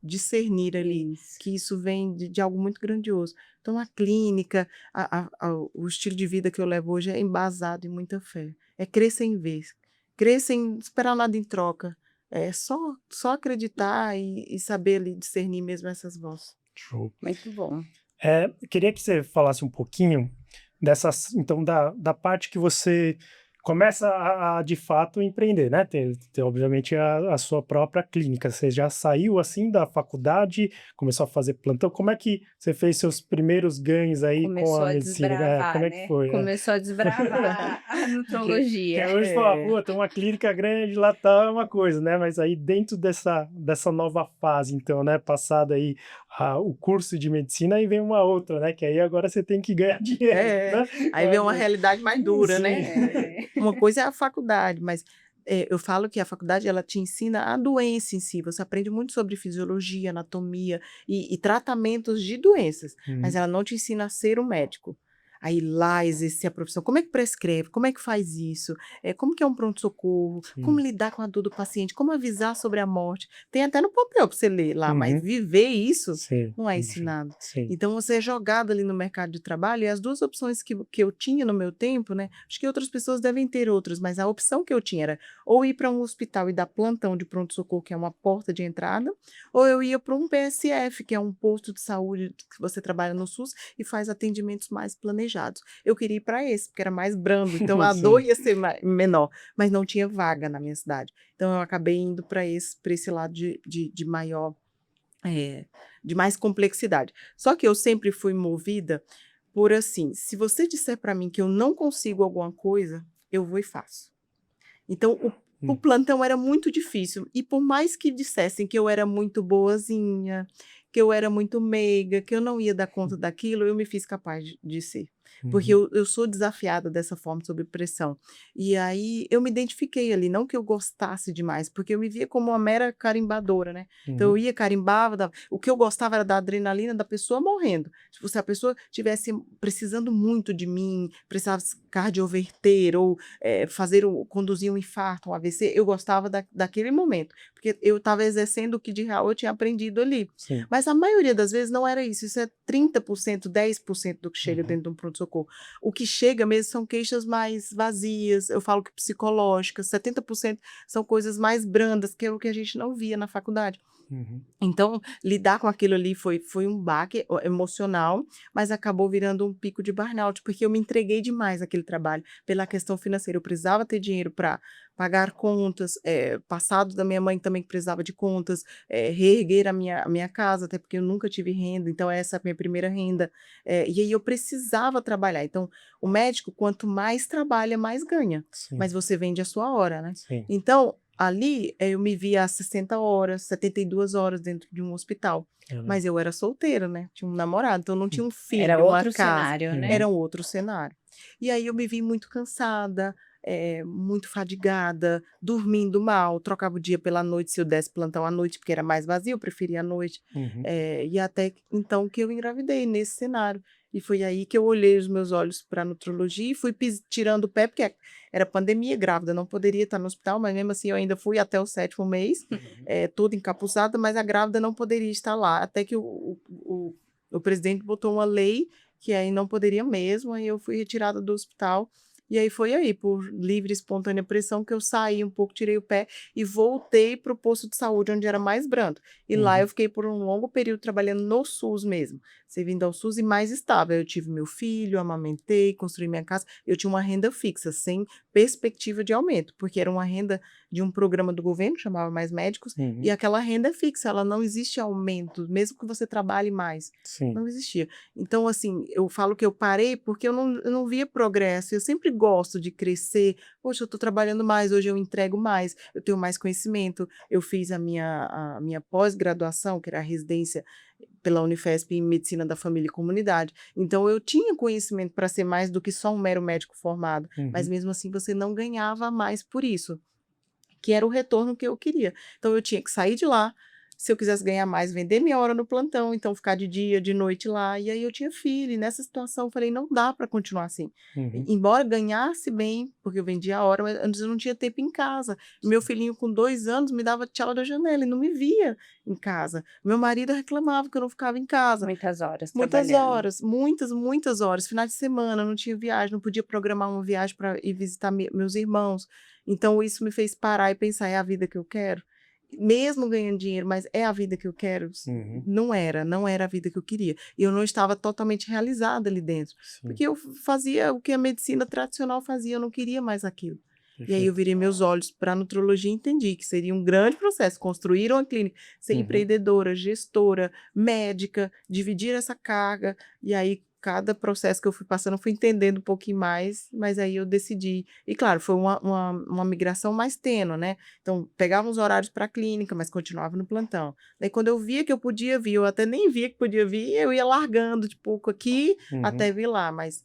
discernir ali que isso vem de algo muito grandioso. Então, a clínica, o estilo de vida que eu levo hoje é embasado em muita fé. É crer sem ver, crer sem esperar nada em troca. É só acreditar e saber ali discernir mesmo essas vozes. Show. Muito bom. Queria que você falasse um pouquinho então, da parte que você começa a de fato empreender, né? Ter obviamente a sua própria clínica. Você já saiu assim da faculdade, começou a fazer plantão. Como é que você fez seus primeiros ganhos aí Começou com a a medicina? desbravar, Como é né? que foi? Começou a desbravar a Que nutrologia. hoje fala, pô, tem uma clínica grande lá, tá, é uma coisa, né? Mas aí dentro dessa nova fase, então, né? Passado aí o curso de medicina, aí vem uma outra, né? Que aí agora você tem que ganhar dinheiro, né? Aí vem uma realidade mais dura, Sim. né? Uma coisa é a faculdade, mas eu falo que a faculdade, ela te ensina a doença em si, você aprende muito sobre fisiologia, anatomia e tratamentos de doenças, mas ela não te ensina a ser um médico. Aí lá exercer a profissão, como é que prescreve, como é que faz isso, como que é um pronto-socorro, como Sim. lidar com a dor do paciente, como avisar sobre a morte, tem até no papel para você ler lá, mas Uhum. viver isso Sim, não é entendi. ensinado. Sim. Então você é jogado ali no mercado de trabalho e as duas opções que eu tinha no meu tempo, né, acho que outras pessoas devem ter outras, mas a opção que eu tinha era ou ir para um hospital e dar plantão de pronto-socorro, que é uma porta de entrada, ou eu ia para um PSF, que é um posto de saúde que você trabalha no SUS e faz atendimentos mais planejados. Eu queria ir para esse, porque era mais brando, então a dor Sim. ia ser menor, mas não tinha vaga na minha cidade. Então eu acabei indo para esse lado de maior, de mais complexidade. Só que eu sempre fui movida por assim, se você disser para mim que eu não consigo alguma coisa, eu vou e faço. Então, o Hum. plantão era muito difícil. E por mais que dissessem que eu era muito boazinha, que eu era muito meiga, que eu não ia dar conta daquilo, eu me fiz capaz de ser. Porque Uhum. eu sou desafiada dessa forma, sob pressão. E aí eu me identifiquei ali, não que eu gostasse demais, porque eu me via como uma mera carimbadora, né? Então eu Uhum. ia, carimbava, o que eu gostava era da adrenalina da pessoa morrendo. Tipo, se a pessoa estivesse precisando muito de mim, precisasse cardioverter ou conduzir um infarto, um AVC, eu gostava daquele momento, porque eu estava exercendo o que de real eu tinha aprendido ali. Sim. Mas a maioria das vezes não era isso, isso é 30%, 10% do que chega Uhum. dentro de um pronto-socorro. O que chega mesmo são queixas mais vazias, eu falo que psicológicas, 70% são coisas mais brandas, que é o que a gente não via na faculdade. Uhum. Então, lidar com aquilo ali foi um baque emocional, mas acabou virando um pico de burnout, porque eu me entreguei demais àquele trabalho, pela questão financeira. Eu precisava ter dinheiro para pagar contas, passado da minha mãe também que precisava de contas, reerguer a minha casa, até porque eu nunca tive renda, então essa é a minha primeira renda. E aí eu precisava trabalhar. Então, o médico, quanto mais trabalha, mais ganha, Sim. mas você vende a sua hora, né? Sim. Então, ali, eu me via há 60 horas, 72 horas dentro de um hospital. Ela- Mas eu era solteira, né? Tinha um namorado, então não tinha um Era filho, uma outro casa. cenário, né? Era um outro cenário. E aí eu me vi muito cansada, muito fadigada, dormindo mal, trocava o dia pela noite, se eu desse plantão à noite, porque era mais vazio, eu preferia à noite. Uhum. E até então que eu engravidei nesse cenário. E foi aí que eu olhei os meus olhos para a nutrologia e fui tirando o pé, porque era pandemia, grávida, não poderia estar no hospital, mas mesmo assim eu ainda fui até o 7º mês, Uhum. toda encapuçada, mas a grávida não poderia estar lá, até que o presidente botou uma lei que aí não poderia mesmo, aí eu fui retirada do hospital, e aí foi aí, por livre e espontânea pressão, que eu saí um pouco, tirei o pé e voltei para o posto de saúde, onde era mais brando. E lá Uhum. eu fiquei por um longo período trabalhando no SUS mesmo, servindo ao SUS e mais estável. Eu tive meu filho, amamentei, construí minha casa, eu tinha uma renda fixa, sem perspectiva de aumento, porque era uma renda de um programa do governo, chamava Mais Médicos, Uhum. e aquela renda é fixa, ela não existe aumento, mesmo que você trabalhe mais, Sim. não existia. Então, assim, eu falo que eu parei porque eu não via progresso, eu sempre gosto de crescer, poxa, eu estou trabalhando mais, hoje eu entrego mais, eu tenho mais conhecimento, eu fiz a minha pós-graduação, que era a residência pela Unifesp em Medicina da Família e Comunidade. Então, eu tinha conhecimento para ser mais do que só um mero médico formado, mas Uhum. mesmo assim você não ganhava mais por isso, que era o retorno que eu queria. Então, eu tinha que sair de lá, se eu quisesse ganhar mais, vender minha hora no plantão, então ficar de dia, de noite lá, e aí eu tinha filho, e nessa situação eu falei, não dá para continuar assim. Uhum. Embora ganhasse bem, porque eu vendia a hora, mas antes eu não tinha tempo em casa. Meu filhinho com 2 anos me dava tchau da janela e não me via em casa. Meu marido reclamava que eu não ficava em casa. Muitas horas Muitas trabalhando. horas, muitas horas. Finais de semana, não tinha viagem, não podia programar uma viagem para ir visitar meus irmãos. Então, isso me fez parar e pensar: é a vida que eu quero? Mesmo ganhando dinheiro, mas é a vida que eu quero? Uhum. Não era a vida que eu queria. E eu não estava totalmente realizada ali dentro, Sim. porque eu fazia o que a medicina tradicional fazia, eu não queria mais aquilo. E aí eu Perfeito. virei meus olhos para a nutrologia e entendi que seria um grande processo construir uma clínica, ser Uhum. empreendedora, gestora, médica, dividir essa carga. E aí cada processo que eu fui passando, eu fui entendendo um pouquinho mais, mas aí eu decidi. E claro, foi uma migração mais tênue, né? Então, pegava uns horários para a clínica, mas continuava no plantão. Daí quando eu via que eu podia vir, eu até nem via que podia vir, eu ia largando de pouco aqui Uhum. até vir lá, mas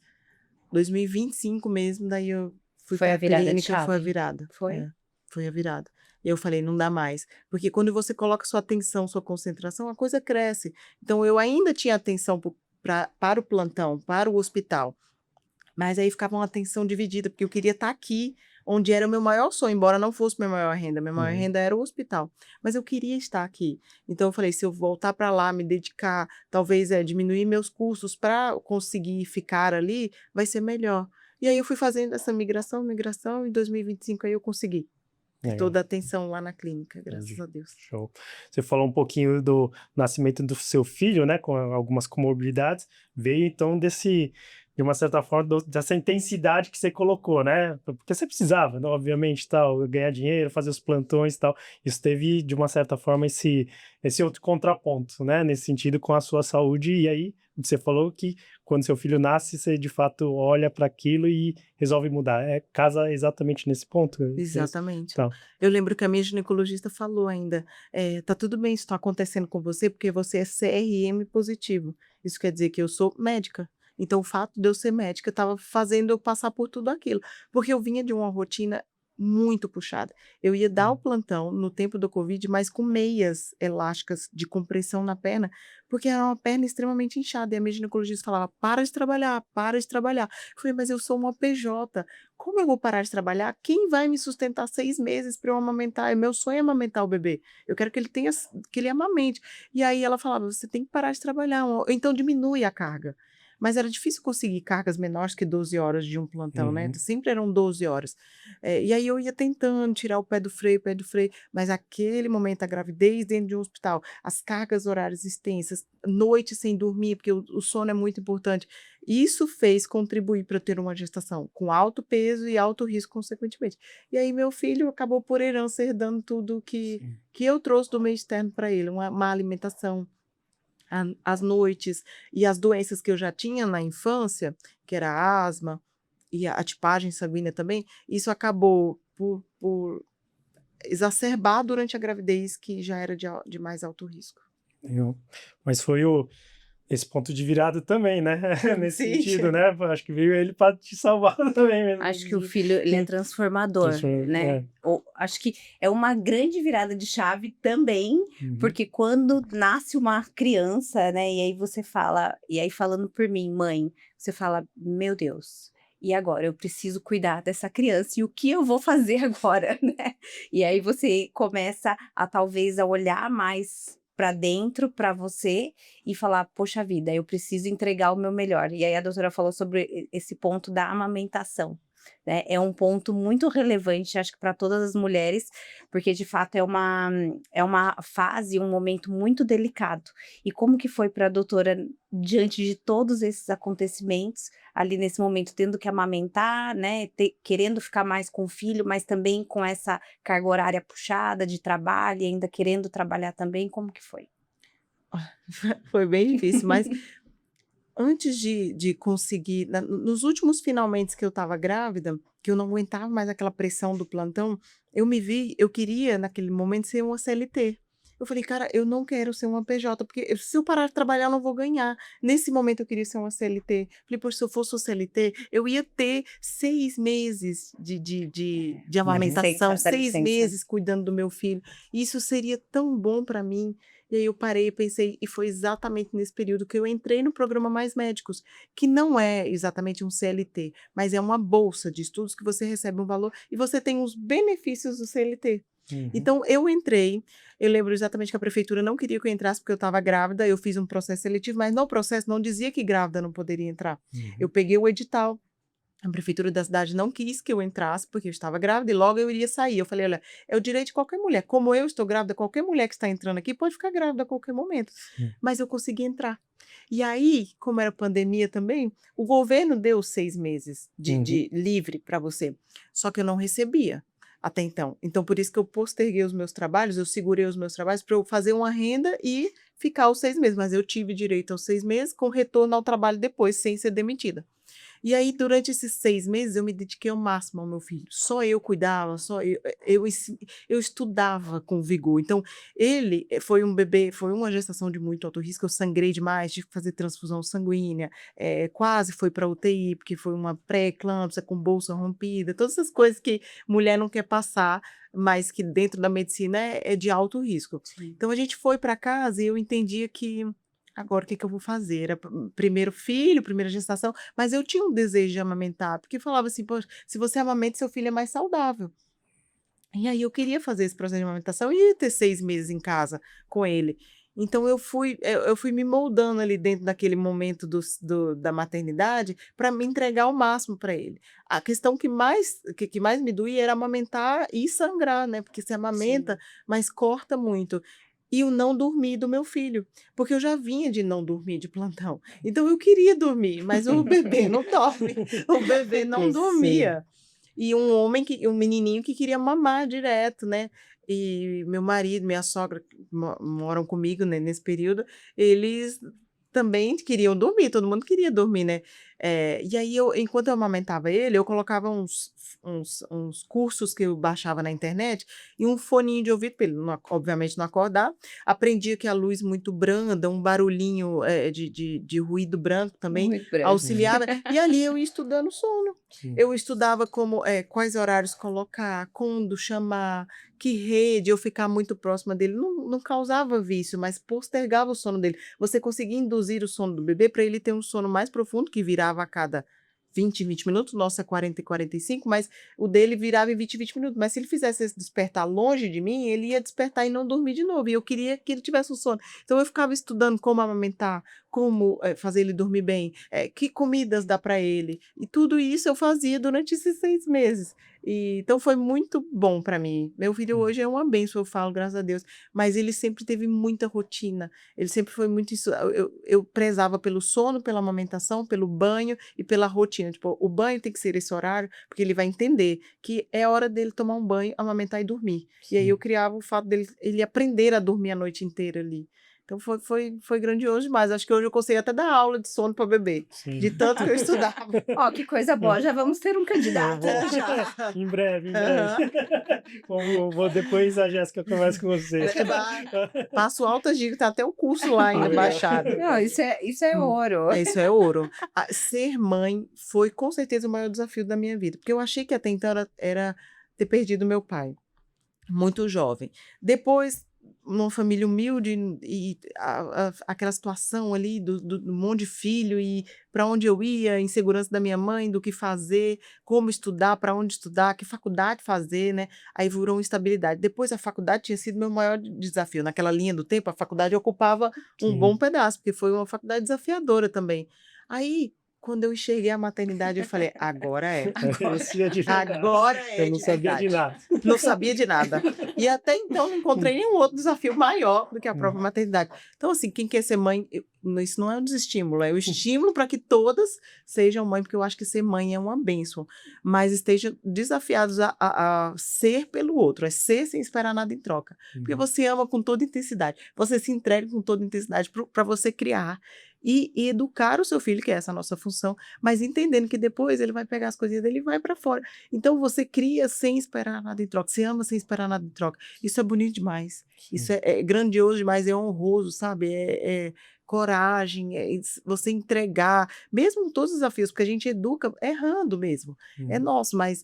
2025 mesmo, daí eu fui Foi para a a virada de clínica, foi a chave? virada. Foi? Foi a virada. E eu falei, não dá mais. Porque quando você coloca sua atenção, sua concentração, a coisa cresce. Então, eu ainda tinha atenção para o plantão, para o hospital. Mas aí ficava uma atenção dividida, porque eu queria estar aqui, onde era o meu maior sonho, embora não fosse minha maior renda. Minha maior renda era o hospital. Mas eu queria estar aqui. Então, eu falei, se eu voltar para lá, me dedicar, talvez diminuir meus custos para conseguir ficar ali, vai ser melhor. E aí eu fui fazendo essa migração, em 2025 aí eu consegui. Legal. Toda a atenção lá na clínica, graças Entendi. a Deus. Show. Você falou um pouquinho do nascimento do seu filho, né, com algumas comorbidades, veio então de uma certa forma, dessa intensidade que você colocou, né, porque você precisava, né, obviamente, tal, ganhar dinheiro, fazer os plantões e tal, isso teve, de uma certa forma, esse outro contraponto, né, nesse sentido com a sua saúde, e aí você falou que quando seu filho nasce, você de fato olha para aquilo e resolve mudar, casa exatamente nesse ponto? Exatamente. Então. Eu lembro que a minha ginecologista falou ainda, tá tudo bem, isso está acontecendo com você porque você é CRM positivo. Isso quer dizer que eu sou médica. Então, o fato de eu ser médica estava fazendo eu passar por tudo aquilo. Porque eu vinha de uma rotina muito puxada. Eu ia dar o plantão no tempo do Covid, mas com meias elásticas de compressão na perna, porque era uma perna extremamente inchada. E a minha ginecologista falava, para de trabalhar, para de trabalhar. Eu falei, mas eu sou uma PJ. Como eu vou parar de trabalhar? Quem vai me sustentar 6 meses para eu amamentar? Meu sonho é amamentar o bebê. Eu quero que ele tenha, que ele amamente. E aí ela falava, você tem que parar de trabalhar, ou então diminui a carga. Mas era difícil conseguir cargas menores que 12 horas de um plantão, né? Sempre eram 12 horas. E aí eu ia tentando tirar o pé do freio, mas aquele momento, a gravidez dentro de um hospital, as cargas horárias extensas, noite sem dormir, porque o sono é muito importante. Isso fez contribuir para eu ter uma gestação com alto peso e alto risco, consequentemente. E aí meu filho acabou por herança herdando tudo que eu trouxe do meio externo para ele, uma má alimentação, as noites e as doenças que eu já tinha na infância, que era a asma e a tipagem sanguínea também, isso acabou por exacerbar durante a gravidez, que já era de mais alto risco. Mas foi esse ponto de virada também, né? Nesse Sim. sentido, né? Acho que veio ele para te salvar também mesmo. Acho que o filho, ele é transformador, né? Acho que é uma grande virada de chave também, porque quando nasce uma criança, né? E aí você fala, e aí falando por mim, mãe, você fala, meu Deus, e agora? Eu preciso cuidar dessa criança, e o que eu vou fazer agora, né? E aí você começa a talvez a olhar mais para dentro, para você, e falar, poxa vida, eu preciso entregar o meu melhor. E aí a doutora falou sobre esse ponto da amamentação, né? É um ponto muito relevante, acho que para todas as mulheres, porque de fato é uma fase, um momento muito delicado. E como que foi para a doutora, diante de todos esses acontecimentos, ali nesse momento, tendo que amamentar, né, querendo ficar mais com o filho, mas também com essa carga horária puxada de trabalho, e ainda querendo trabalhar também, como que foi? Foi bem difícil, mas antes de conseguir, nos últimos finalmente que eu estava grávida, que eu não aguentava mais aquela pressão do plantão, eu queria naquele momento ser uma CLT. Eu falei, cara, eu não quero ser uma PJ, porque se eu parar de trabalhar, eu não vou ganhar. Nesse momento, eu queria ser uma CLT. Falei, poxa, se eu fosse uma CLT, eu ia ter 6 meses de amamentação, 6 meses cuidando do meu filho. Isso seria tão bom para mim. E aí eu parei e pensei, e foi exatamente nesse período que eu entrei no programa Mais Médicos, que não é exatamente um CLT, mas é uma bolsa de estudos que você recebe um valor e você tem os benefícios do CLT. Então, eu entrei, eu lembro exatamente que a prefeitura não queria que eu entrasse porque eu estava grávida, eu fiz um processo seletivo, mas no processo não dizia que grávida não poderia entrar. Eu peguei o edital, a prefeitura da cidade não quis que eu entrasse porque eu estava grávida e logo eu iria sair. Eu falei, olha, é o direito de qualquer mulher, como eu estou grávida, qualquer mulher que está entrando aqui pode ficar grávida a qualquer momento. Mas eu consegui entrar. E aí, como era pandemia também, o governo deu 6 meses de livre para você, só que eu não recebia até então. Então, por isso que eu posterguei os meus trabalhos, eu segurei os meus trabalhos para eu fazer uma renda e ficar os 6 meses. Mas eu tive direito aos 6 meses com retorno ao trabalho depois, sem ser demitida. E aí, durante esses 6 meses, eu me dediquei ao máximo ao meu filho. Só eu cuidava, eu estudava com vigor. Então, ele foi um bebê, foi uma gestação de muito alto risco. Eu sangrei demais, tive que fazer transfusão sanguínea, quase foi para UTI, porque foi uma pré-eclâmpsia com bolsa rompida, todas essas coisas que mulher não quer passar, mas que dentro da medicina é de alto risco. Sim. Então, a gente foi para casa e eu entendia que agora o que que eu vou fazer? Era primeiro filho, primeira gestação, mas eu tinha um desejo de amamentar, porque falava assim: "Poxa, se você amamenta, seu filho é mais saudável". E aí eu queria fazer esse processo de amamentação e ia ter 6 meses em casa com ele. Então eu fui me moldando ali dentro daquele momento da maternidade para me entregar o máximo para ele. A questão que mais me doía era amamentar e sangrar, né, porque você amamenta, Sim. mas corta muito. E o não dormir do meu filho, porque eu já vinha de não dormir de plantão. Então eu queria dormir, mas o bebê não dorme, o bebê não Eu sei. dormia. E um menininho que queria mamar direto, né. E meu marido, minha sogra, que moram comigo, né, nesse período, eles também queriam dormir, todo mundo queria dormir, né. E aí enquanto eu amamentava ele, eu colocava uns cursos que eu baixava na internet e um foninho de ouvido para ele obviamente não acordar. Aprendia que a luz muito branda, um barulhinho, de ruído branco também Muito branco. auxiliava, e ali eu ia estudando o sono. Sim. Eu estudava quais horários colocar, quando chamar, que rede, eu ficar muito próxima dele, não causava vício, mas postergava o sono dele. Você conseguia induzir o sono do bebê para ele ter um sono mais profundo, que virava a cada 20 minutos, nossa 40 e 45, mas o dele virava em 20 minutos. Mas se ele fizesse esse despertar longe de mim, ele ia despertar e não dormir de novo, e eu queria que ele tivesse um sono. Então eu ficava estudando como amamentar, como fazer ele dormir bem, que comidas dá para ele, e tudo isso eu fazia durante esses 6 meses. Então foi muito bom para mim. Meu filho hoje é uma bênção, eu falo, graças a Deus, mas ele sempre teve muita rotina, ele sempre foi muito isso, eu prezava pelo sono, pela amamentação, pelo banho e pela rotina. Tipo, o banho tem que ser esse horário, porque ele vai entender que é hora dele tomar um banho, amamentar e dormir. E aí eu criava o fato dele ele aprender a dormir a noite inteira ali. Então foi grandioso demais. Acho que hoje eu consigo até dar aula de sono para bebê, Sim. de tanto que eu estudava. Ó, que coisa boa, já vamos ter um candidato. Eu vou. Já. Em breve, em breve. Aham. Depois a Jéssica conversa com vocês. Passo altas dicas, tá até o curso lá ainda Legal. baixado. Não, isso é ouro. Isso é ouro. Ser mãe foi com certeza o maior desafio da minha vida, porque eu achei que até então era ter perdido meu pai, muito jovem. Depois, numa família humilde e aquela situação ali do monte de filho e para onde eu ia, insegurança da minha mãe, do que fazer, como estudar, para onde estudar, que faculdade fazer, né? Aí virou instabilidade. Depois a faculdade tinha sido meu maior desafio. Naquela linha do tempo, a faculdade ocupava um Sim. bom pedaço, porque foi uma faculdade desafiadora também. Aí, quando eu enxerguei a maternidade, eu falei, agora é. Esse é de verdade. Agora é Eu não de sabia de verdade. nada. Não sabia de nada. E até então não encontrei nenhum outro desafio maior do que a própria maternidade. Então, assim, quem quer ser mãe, isso não é um desestímulo, é o estímulo para que todas sejam mãe, porque eu acho que ser mãe é uma bênção, mas estejam desafiados a ser pelo outro, é ser sem esperar nada em troca. Porque você ama com toda intensidade, você se entrega com toda intensidade para você criar e educar o seu filho, que é essa a nossa função, mas entendendo que depois ele vai pegar as coisinhas dele e vai para fora. Então você cria sem esperar nada em troca, você ama sem esperar nada em troca. Isso é bonito demais, isso é grandioso demais, é honroso, sabe? É coragem, você entregar, mesmo todos os desafios, porque a gente educa errando mesmo, é nosso, mas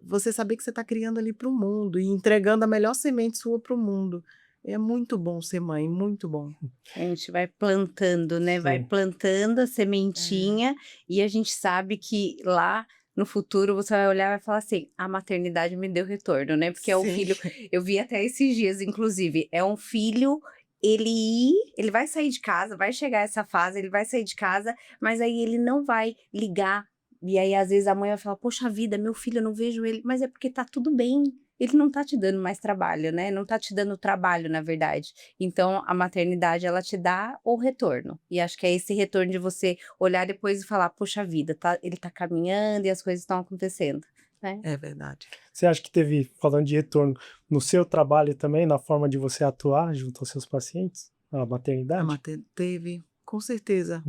você saber que você está criando ali para o mundo e entregando a melhor semente sua para o mundo. É muito bom ser mãe, muito bom. A gente vai plantando, né? Vai Sim. plantando a sementinha e a gente sabe que lá no futuro você vai olhar e vai falar assim: a maternidade me deu retorno, né? Porque é um Sim. filho. Eu vi até esses dias, inclusive, é um filho. Ele vai sair de casa, vai chegar essa fase, ele vai sair de casa, mas aí ele não vai ligar. E aí, às vezes, a mãe vai falar: poxa vida, meu filho, eu não vejo ele, mas é porque tá tudo bem. Ele não tá te dando mais trabalho, né? Não tá te dando trabalho, na verdade. Então, a maternidade, ela te dá o retorno. E acho que é esse retorno de você olhar depois e falar: poxa vida, ele tá caminhando e as coisas estão acontecendo, né? É verdade. Você acha que teve, falando de retorno, no seu trabalho também, na forma de você atuar junto aos seus pacientes, a maternidade? Teve, com certeza.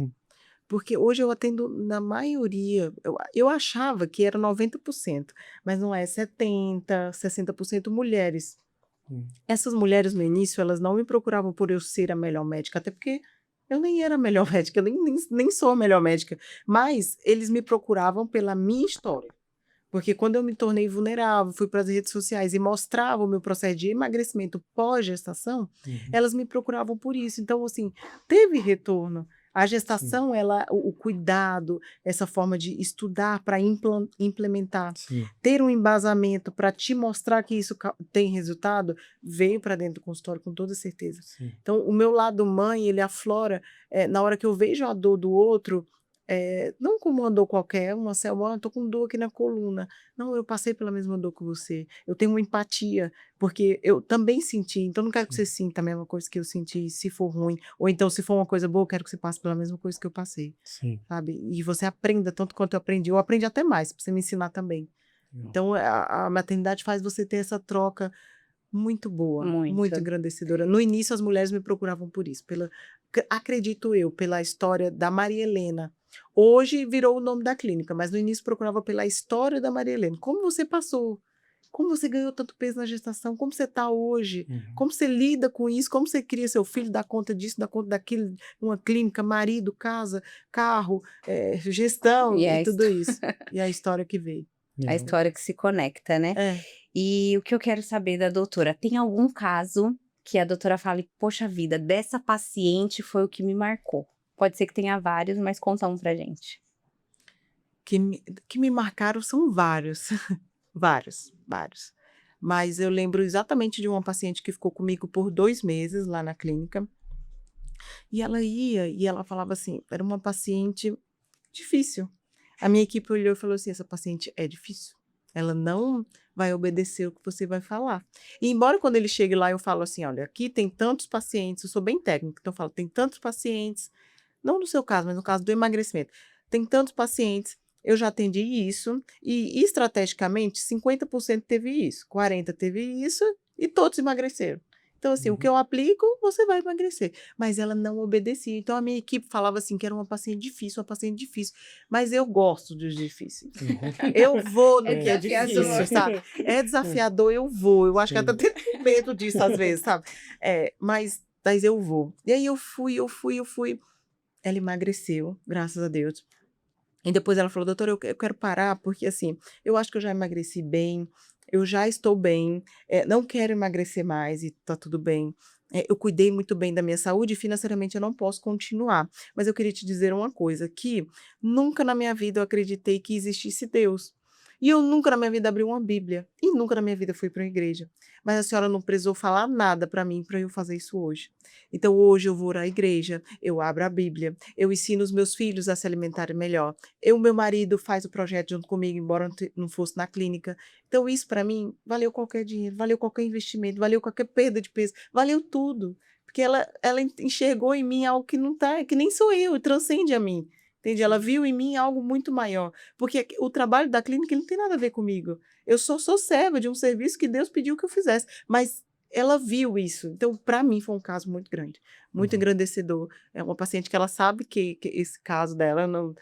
Porque hoje eu atendo na maioria, eu achava que era 90%, mas não é 70%, 60% mulheres. Essas mulheres no início, elas não me procuravam por eu ser a melhor médica, até porque eu nem era a melhor médica, eu nem sou a melhor médica, mas eles me procuravam pela minha história. Porque quando eu me tornei vulnerável, fui para as redes sociais e mostrava o meu processo de emagrecimento pós-gestação, elas me procuravam por isso. Então, assim, teve retorno. A gestação, o cuidado, essa forma de estudar para implementar, ter um embasamento para te mostrar que isso tem resultado, veio para dentro do consultório com toda certeza. Então, o meu lado mãe, ele aflora, na hora que eu vejo a dor do outro, não como uma dor qualquer, uma Selma, eu tô com dor aqui na coluna. Não, eu passei pela mesma dor que você. Eu tenho uma empatia, porque eu também senti, então não quero que você sinta a mesma coisa que eu senti, se for ruim. Ou então, se for uma coisa boa, eu quero que você passe pela mesma coisa que eu passei. Sabe? E você aprenda tanto quanto eu aprendi. Eu aprendi até mais, para você me ensinar também. Então, a maternidade faz você ter essa troca muito boa, muito engrandecedora. No início, as mulheres me procuravam por isso, acredito eu, pela história da Maria Helena. Hoje virou o nome da clínica, mas no início procurava pela história da Maria Helena. Como você passou? Como você ganhou tanto peso na gestação? Como você está hoje? Como você lida com isso? Como você cria seu filho, dá conta disso, dá conta daquilo, uma clínica, marido, casa, carro, gestão e tudo isso. E a história que veio. A história que se conecta, né? E o que eu quero saber da doutora, tem algum caso que a doutora fale, poxa vida, dessa paciente foi o que me marcou? Pode ser que tenha vários, mas conta um pra gente. Que me marcaram são vários, vários. Mas eu lembro exatamente de uma paciente que ficou comigo por 2 meses lá na clínica. E ela ia, e ela falava assim, era uma paciente difícil. A minha equipe olhou e falou assim, essa paciente é difícil. Ela não vai obedecer o que você vai falar. E embora quando ele chegue lá eu falo assim, olha, aqui tem tantos pacientes, eu sou bem técnica, então eu falo, tem tantos pacientes, não no seu caso, mas no caso do emagrecimento, tem tantos pacientes, eu já atendi isso, e estrategicamente 50% teve isso, 40% teve isso, e todos emagreceram. Então, assim, o que eu aplico, você vai emagrecer. Mas ela não obedecia. Então, a minha equipe falava assim, que era uma paciente difícil. Mas eu gosto dos difíceis. Eu vou no que é difícil, sabe? É desafiador, eu vou. Eu acho que ela até tem medo disso às vezes, sabe? Mas eu vou. E aí eu fui. Ela emagreceu, graças a Deus. E depois ela falou, doutora, eu quero parar, porque assim, eu acho que eu já emagreci bem, eu já estou bem, não quero emagrecer mais e tá tudo bem. Eu cuidei muito bem da minha saúde e financeiramente eu não posso continuar. Mas eu queria te dizer uma coisa, que nunca na minha vida eu acreditei que existisse Deus. E eu nunca na minha vida abri uma Bíblia. E nunca na minha vida fui para uma igreja. Mas a senhora não precisou falar nada para mim para eu fazer isso hoje. Então hoje eu vou à igreja, eu abro a Bíblia, eu ensino os meus filhos a se alimentarem melhor. Meu marido faz o projeto junto comigo, embora não fosse na clínica. Então isso para mim valeu qualquer dinheiro, valeu qualquer investimento, valeu qualquer perda de peso, valeu tudo. Porque ela enxergou em mim algo que não tá, que nem sou eu, transcende a mim. Entende? Ela viu em mim algo muito maior. Porque o trabalho da clínica ele não tem nada a ver comigo. Eu só sou serva de um serviço que Deus pediu que eu fizesse. Mas ela viu isso. Então, para mim, foi um caso muito grande. Muito engrandecedor. É uma paciente que ela sabe que esse caso dela não...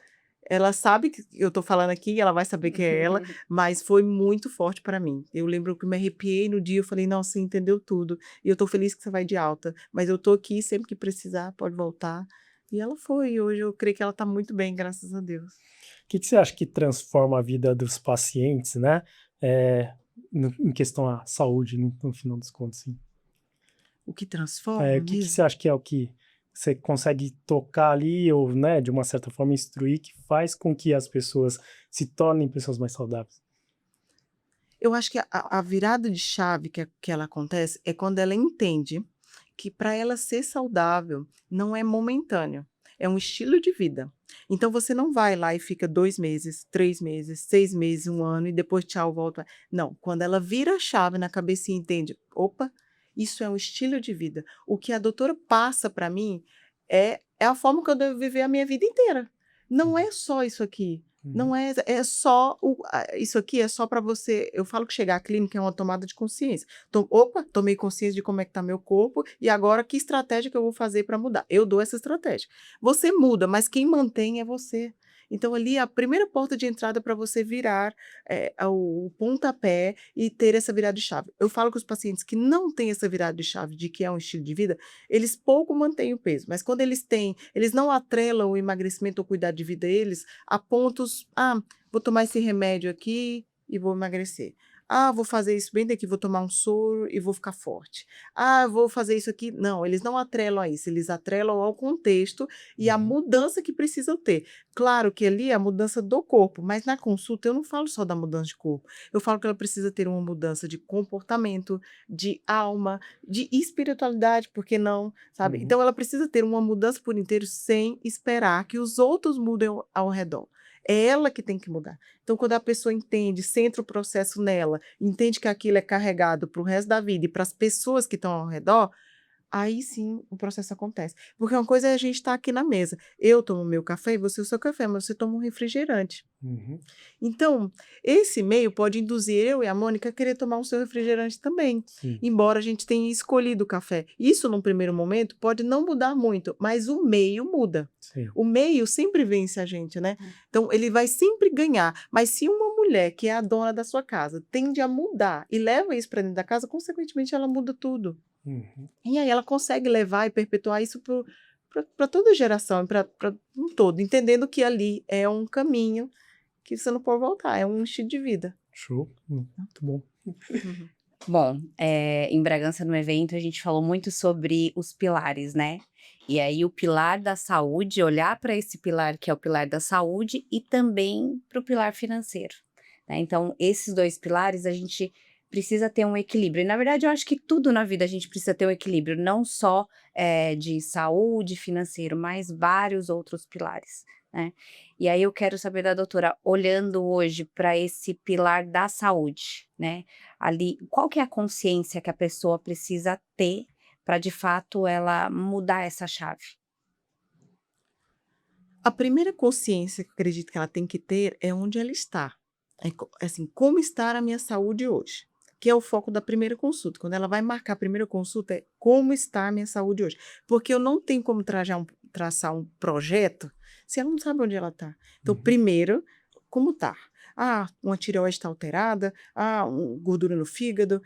Ela sabe que eu estou falando aqui, ela vai saber que é ela, mas foi muito forte para mim. Eu lembro que eu me arrepiei no dia, eu falei, nossa, você entendeu tudo. E eu estou feliz que você vai de alta. Mas eu estou aqui, sempre que precisar, pode voltar. E ela foi, e hoje eu creio que ela está muito bem, graças a Deus. O que você acha que transforma a vida dos pacientes, né? Em questão à saúde, no final dos contos, sim. O que transforma? O que você acha que é o que você consegue tocar ali, ou, né, de uma certa forma, instruir, que faz com que as pessoas se tornem pessoas mais saudáveis? Eu acho que a virada de chave que ela acontece é quando ela entende que para ela ser saudável não é momentâneo, é um estilo de vida. Então você não vai lá e fica 2 meses, 3 meses, 6 meses, 1 ano e depois tchau, volta. Não, quando ela vira a chave na cabeça e entende, opa, isso é um estilo de vida. O que a doutora passa para mim é a forma que eu devo viver a minha vida inteira. Não é só isso aqui. Não é, só, isso aqui é só para você, eu falo que chegar à clínica é uma tomada de consciência. Opa, tomei consciência de como é que está meu corpo e agora que estratégia que eu vou fazer para mudar? Eu dou essa estratégia. Você muda, mas quem mantém é você. Então, ali, a primeira porta de entrada para você virar o pontapé e ter essa virada de chave. Eu falo com os pacientes que não têm essa virada de chave de que é um estilo de vida, eles pouco mantêm o peso, mas quando eles têm, eles não atrelam o emagrecimento ou cuidado de vida deles a pontos, vou tomar esse remédio aqui e vou emagrecer. Vou fazer isso bem daqui, vou tomar um soro e vou ficar forte. Vou fazer isso aqui. Não, eles não atrelam a isso, eles atrelam ao contexto e à mudança que precisam ter. Claro que ali é a mudança do corpo, mas na consulta eu não falo só da mudança de corpo. Eu falo que ela precisa ter uma mudança de comportamento, de alma, de espiritualidade, por que não, sabe? Então ela precisa ter uma mudança por inteiro sem esperar que os outros mudem ao redor. É ela que tem que mudar. Então, quando a pessoa entende, centra o processo nela, entende que aquilo é carregado para o resto da vida e para as pessoas que estão ao redor, aí sim o processo acontece. Porque uma coisa é a gente estar aqui na mesa. Eu tomo meu café e você o seu café, mas você toma um refrigerante. Então, esse meio pode induzir eu e a Mônica a querer tomar o seu refrigerante também. Sim. Embora a gente tenha escolhido o café. Isso, num primeiro momento, pode não mudar muito, mas o meio muda. Sim. O meio sempre vence a gente, né? Então, ele vai sempre ganhar. Mas se uma mulher que é a dona da sua casa tende a mudar e leva isso para dentro da casa, consequentemente ela muda tudo. E aí ela consegue levar e perpetuar isso para toda geração, para um todo, entendendo que ali é um caminho que você não pode voltar, é um estilo de vida. Show. Muito bom. Bom, em Bragança, no evento, a gente falou muito sobre os pilares, né? E aí, o pilar da saúde, olhar para esse pilar que é o pilar da saúde e também para o pilar financeiro, né? Então, esses dois pilares, a gente precisa ter um equilíbrio. E, na verdade, eu acho que tudo na vida a gente precisa ter um equilíbrio, não só de saúde, financeiro, mas vários outros pilares, né? E aí eu quero saber da doutora, olhando hoje para esse pilar da saúde, né? Ali, qual que é a consciência que a pessoa precisa ter para, de fato, ela mudar essa chave? A primeira consciência que eu acredito que ela tem que ter é onde ela está. Assim, como está a minha saúde hoje? Que é o foco da primeira consulta. Quando ela vai marcar a primeira consulta, é como está a minha saúde hoje. Porque eu não tenho como traçar um projeto se ela não sabe onde ela está. Então, primeiro, como está? Uma tireoide está alterada, gordura no fígado,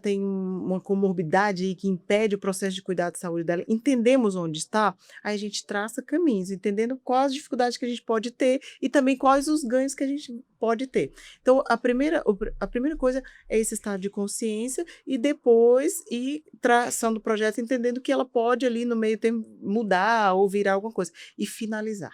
tem uma comorbidade aí que impede o processo de cuidado de saúde dela. Entendemos onde está, aí a gente traça caminhos, entendendo quais as dificuldades que a gente pode ter e também quais os ganhos que a gente pode ter. Então, a primeira coisa é esse estado de consciência e depois ir traçando o projeto, entendendo que ela pode ali no meio tempo mudar ou virar alguma coisa. E finalizar.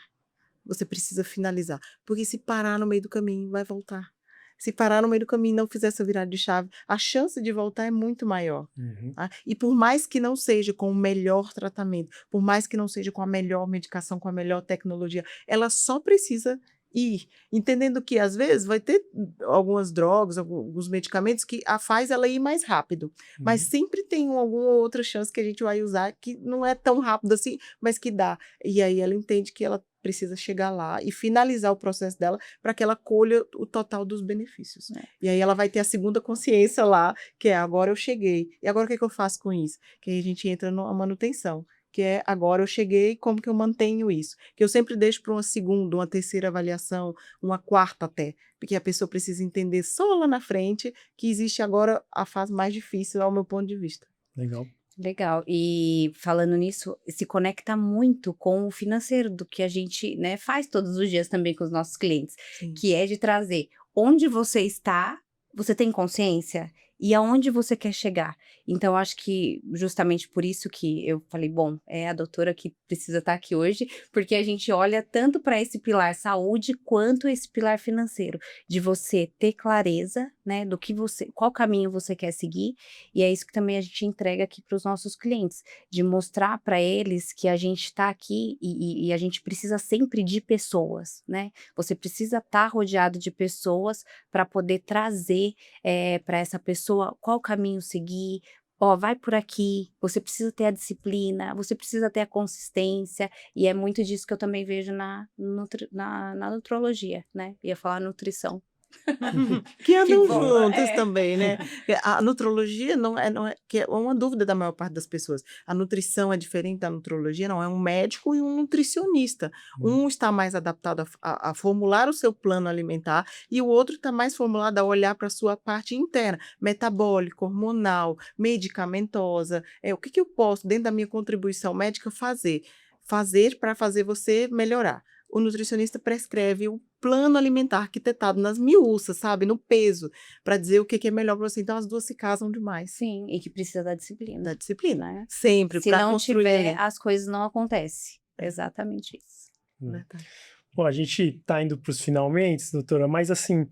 Você precisa finalizar, porque se parar no meio do caminho, vai voltar. Se parar no meio do caminho e não fizer essa virada de chave, a chance de voltar é muito maior. Tá? E por mais que não seja com o melhor tratamento, por mais que não seja com a melhor medicação, com a melhor tecnologia, ela só precisa ir, entendendo que às vezes vai ter algumas drogas, alguns medicamentos que faz ela ir mais rápido, mas sempre tem alguma outra chance que a gente vai usar que não é tão rápido assim, mas que dá. E aí ela entende que ela precisa chegar lá e finalizar o processo dela para que ela colha o total dos benefícios. E aí ela vai ter a segunda consciência lá, que é agora eu cheguei. E agora o que eu faço com isso? Que aí a gente entra na manutenção, que é agora eu cheguei, como que eu mantenho isso? Que eu sempre deixo para uma segunda, uma terceira avaliação, uma quarta até, porque a pessoa precisa entender só lá na frente que existe agora a fase mais difícil, ao meu ponto de vista. Legal. Legal. E falando nisso, se conecta muito com o financeiro do que a gente, né, faz todos os dias também com os nossos clientes, que é de trazer onde você está, você tem consciência e aonde você quer chegar. Então, acho que justamente por isso que eu falei, bom, é a doutora que precisa estar aqui hoje, porque a gente olha tanto para esse pilar saúde quanto esse pilar financeiro, de você ter clareza, né, do que qual caminho você quer seguir, e é isso que também a gente entrega aqui para os nossos clientes, de mostrar para eles que a gente está aqui e a gente precisa sempre de pessoas, né? Você precisa estar rodeado de pessoas para poder trazer para essa pessoa qual caminho seguir, ó, vai por aqui, você precisa ter a disciplina, você precisa ter a consistência, e é muito disso que eu também vejo na nutrologia, né? Ia falar nutrição. Que Que andam bom, juntas também, né. A nutrologia não é que é uma dúvida da maior parte das pessoas. A nutrição é diferente da nutrologia? Não, é um médico e um nutricionista. Hum. Um está mais adaptado a formular o seu plano alimentar e o outro está mais formulado a olhar para a sua parte interna, metabólica, hormonal, medicamentosa. O que eu posso, dentro da minha contribuição médica, fazer para fazer você melhorar. O nutricionista prescreve o plano alimentar arquitetado nas miúças, sabe, no peso, para dizer o que que é melhor para você. Então as 2 se casam demais, sim, e que precisa da da disciplina, disciplina, né? sempre Se para não construir tiver, ali. as coisas não acontecem. Exatamente isso. Verdade. Bom, a gente tá indo para os finalmente, doutora, mas assim,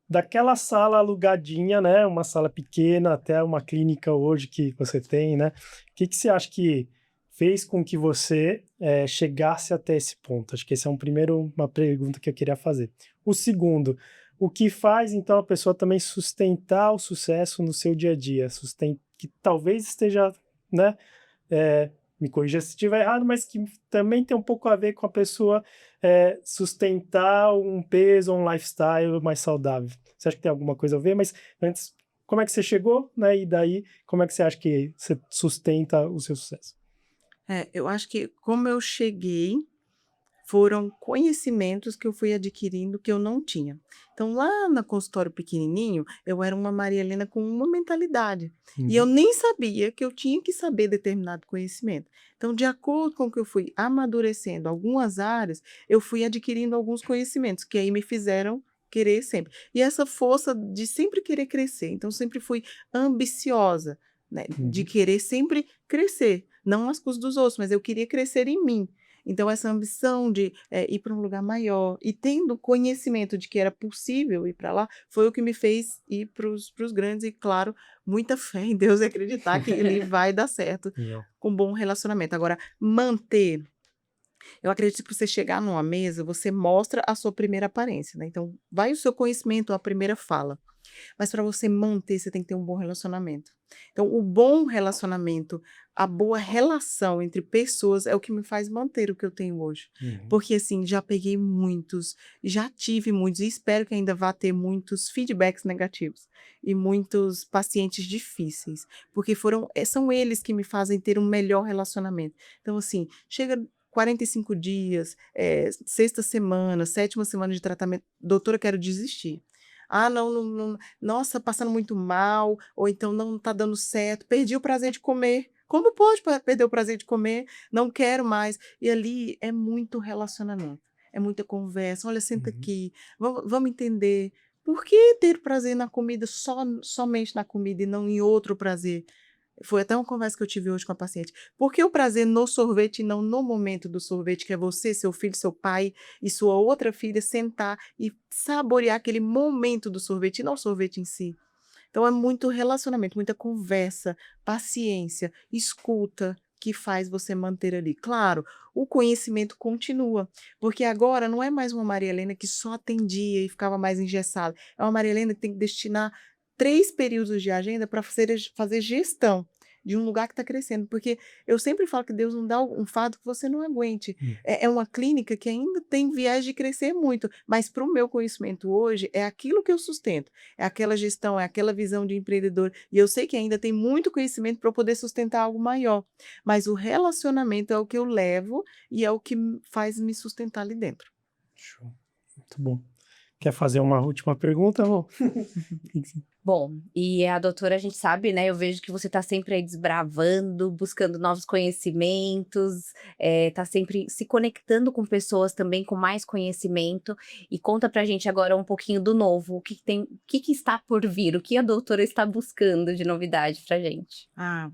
daquela sala alugadinha, né, uma sala pequena até uma clínica hoje que você tem, né, o que que você acha que fez com que você chegasse até esse ponto? Acho que esse é uma pergunta que eu queria fazer. O segundo, o que faz então a pessoa também sustentar o sucesso no seu dia a dia? Que talvez esteja, né, me corrija se estiver errado, mas que também tem um pouco a ver com a pessoa sustentar um peso, um lifestyle mais saudável. Você acha que tem alguma coisa a ver? Mas antes, como é que você chegou, né? E daí, como é que você acha que você sustenta o seu sucesso? Eu acho que como eu cheguei, foram conhecimentos que eu fui adquirindo que eu não tinha. Então, lá no consultório pequenininho, eu era uma Maria Helena com uma mentalidade. E eu Uhum. nem sabia que eu tinha que saber determinado conhecimento. Então, de acordo com que eu fui amadurecendo algumas áreas, eu fui adquirindo alguns conhecimentos que aí me fizeram querer sempre. E essa força de sempre querer crescer. Então, sempre fui ambiciosa, né, de Uhum. querer sempre crescer, não às custas dos outros, mas eu queria crescer em mim. Então, essa ambição de ir para um lugar maior e tendo conhecimento de que era possível ir para lá, foi o que me fez ir para os grandes e, claro, muita fé em Deus e acreditar que ele vai dar certo Legal. com bom relacionamento. Agora, manter, eu acredito que para você chegar numa mesa, você mostra a sua primeira aparência, né? Então, vai o seu conhecimento, a primeira fala. Mas para você manter, você tem que ter um bom relacionamento. Então, o bom relacionamento, a boa relação entre pessoas é o que me faz manter o que eu tenho hoje. Uhum. Porque, assim, já peguei muitos, já tive muitos, e espero que ainda vá ter muitos feedbacks negativos e muitos pacientes difíceis, porque são eles que me fazem ter um melhor relacionamento. Então, assim, chega 45 dias, sexta semana, sétima semana de tratamento, doutora, quero desistir. Ah, não, não, não, nossa, passando muito mal, ou então não está dando certo, perdi o prazer de comer. Como pode perder o prazer de comer? Não quero mais. E ali é muito relacionamento, é muita conversa. Olha, senta Uhum. aqui, vamos entender. Por que ter prazer na comida, somente na comida e não em outro prazer? Foi até uma conversa que eu tive hoje com a paciente. Por que o prazer no sorvete e não no momento do sorvete, que é você, seu filho, seu pai e sua outra filha sentar e saborear aquele momento do sorvete e não o sorvete em si? Então é muito relacionamento, muita conversa, paciência, escuta que faz você manter ali. Claro, o conhecimento continua, porque agora não é mais uma Maria Helena que só atendia e ficava mais engessada. É uma Maria Helena que tem que destinar 3 períodos de agenda para fazer gestão de um lugar que está crescendo, porque eu sempre falo que Deus não dá um fardo que você não aguente. Hum. É uma clínica que ainda tem viés de crescer muito, mas para o meu conhecimento hoje, é aquilo que eu sustento, é aquela gestão, é aquela visão de empreendedor, e eu sei que ainda tem muito conhecimento para eu poder sustentar algo maior, mas o relacionamento é o que eu levo e é o que faz me sustentar ali dentro. Show. Muito bom. Quer fazer uma última pergunta, amor? Bom, e a doutora, a gente sabe, né? Eu vejo que você tá sempre aí desbravando, buscando novos conhecimentos, tá sempre se conectando com pessoas também com mais conhecimento. E conta pra gente agora um pouquinho do novo, o que que está por vir, o que a doutora está buscando de novidade pra gente. Ah,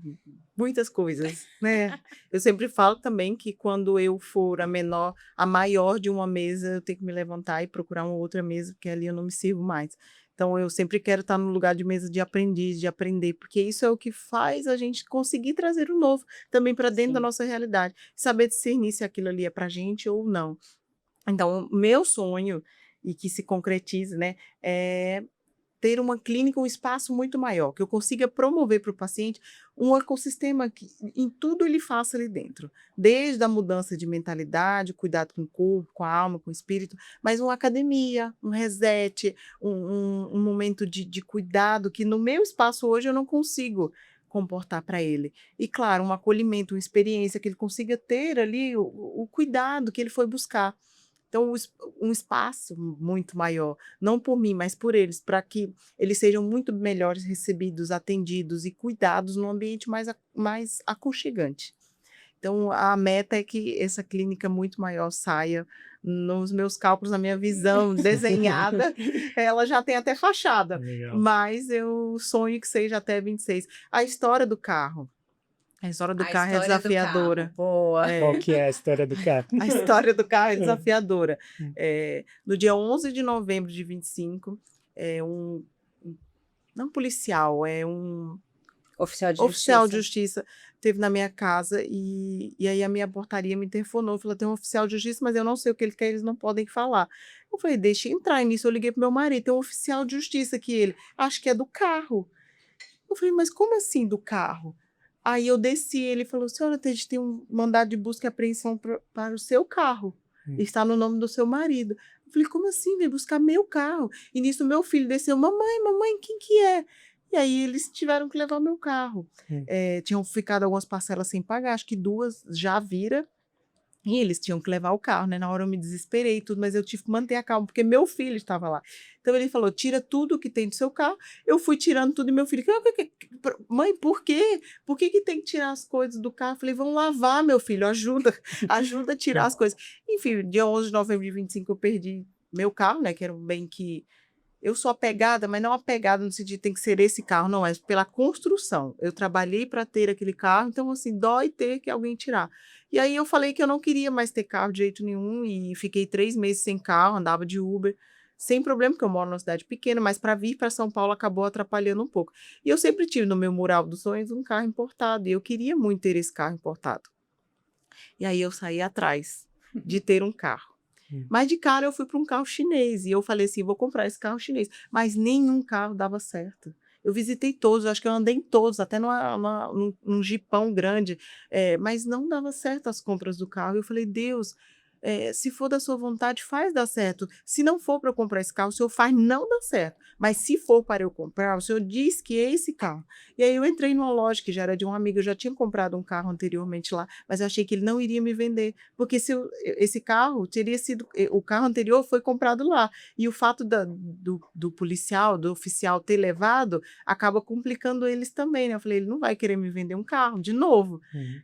muitas coisas, né. Eu sempre falo também que quando eu for a maior de uma mesa, eu tenho que me levantar e procurar uma outra mesa, porque ali eu não me sirvo mais. Então eu sempre quero estar no lugar de mesa de aprendiz, de aprender, porque isso é o que faz a gente conseguir trazer o novo também para dentro da Sim. nossa realidade, saber discernir se aquilo ali é para gente ou não. Então o meu sonho, e que se concretize, né, é ter uma clínica, um espaço muito maior, que eu consiga promover para o paciente um ecossistema que em tudo ele faça ali dentro, desde a mudança de mentalidade, cuidado com o corpo, com a alma, com o espírito, mas uma academia, um reset, um momento de cuidado que no meu espaço hoje eu não consigo comportar para ele. E claro, um acolhimento, uma experiência que ele consiga ter ali o cuidado que ele foi buscar. Então, um espaço muito maior, não por mim, mas por eles, para que eles sejam muito melhores recebidos, atendidos e cuidados num ambiente mais aconchegante. Então, a meta é que essa clínica muito maior saia nos meus cálculos, na minha visão desenhada, ela já tem até fachada, Legal. mas eu sonho que seja até 26. A história do carro. A história do A carro é história do desafiadora. carro, boa. Qual que é a história do carro? A história do carro é desafiadora. Hum. No dia 11 de novembro de 25, não policial, Oficial de oficial de justiça. justiça teve na minha casa e aí a minha portaria me interfonou, falou, tem um oficial de justiça, mas eu não sei o que ele quer, eles não podem falar. Eu falei, deixa entrar, e nisso eu liguei pro meu marido, tem um oficial de justiça que ele, acho que é do carro. Eu falei, mas como assim do carro? Aí eu desci, ele falou, senhora, a gente tem um mandado de busca e apreensão para o seu carro. Está no nome do seu marido. Eu falei, como assim? Vem buscar meu carro. E nisso meu filho desceu, mamãe, quem que é? E aí eles tiveram que levar meu carro. Tinham ficado algumas parcelas sem pagar, acho que 2 já vira. E eles tinham que levar o carro, né? Na hora eu me desesperei e tudo, mas eu tive que manter a calma, porque meu filho estava lá. Então ele falou, tira tudo que tem do seu carro. Eu fui tirando tudo e meu filho, mãe, por quê? Por que tem que tirar as coisas do carro? Eu falei, vão lavar, meu filho, ajuda a tirar as coisas. Enfim, dia 11 de novembro de 25 eu perdi meu carro, né? Que era um bem que... Eu sou apegada, mas não apegada no sentido de tem que ser esse carro, não, é pela construção. Eu trabalhei para ter aquele carro, então assim, dói ter que alguém tirar. E aí eu falei que eu não queria mais ter carro de jeito nenhum e fiquei 3 meses sem carro, andava de Uber, sem problema, porque eu moro numa cidade pequena, mas para vir para São Paulo acabou atrapalhando um pouco. E eu sempre tive no meu mural dos sonhos um carro importado, e eu queria muito ter esse carro importado. E aí eu saí atrás de ter um carro. Mas de cara eu fui para um carro chinês e eu falei assim, vou comprar esse carro chinês. Mas nenhum carro dava certo. Eu visitei todos, acho que eu andei em todos, até num jipão grande, mas não dava certo as compras do carro. Eu falei, Deus, se for da sua vontade, faz dar certo. Se não for para eu comprar esse carro, o senhor faz não dar certo. Mas se for para eu comprar, o senhor diz que é esse carro. E aí eu entrei numa loja que já era de um amigo, eu já tinha comprado um carro anteriormente lá, mas eu achei que ele não iria me vender, porque esse carro teria sido, o carro anterior foi comprado lá, e o fato do policial, do oficial ter levado, acaba complicando eles também, né? Eu falei, ele não vai querer me vender um carro de novo.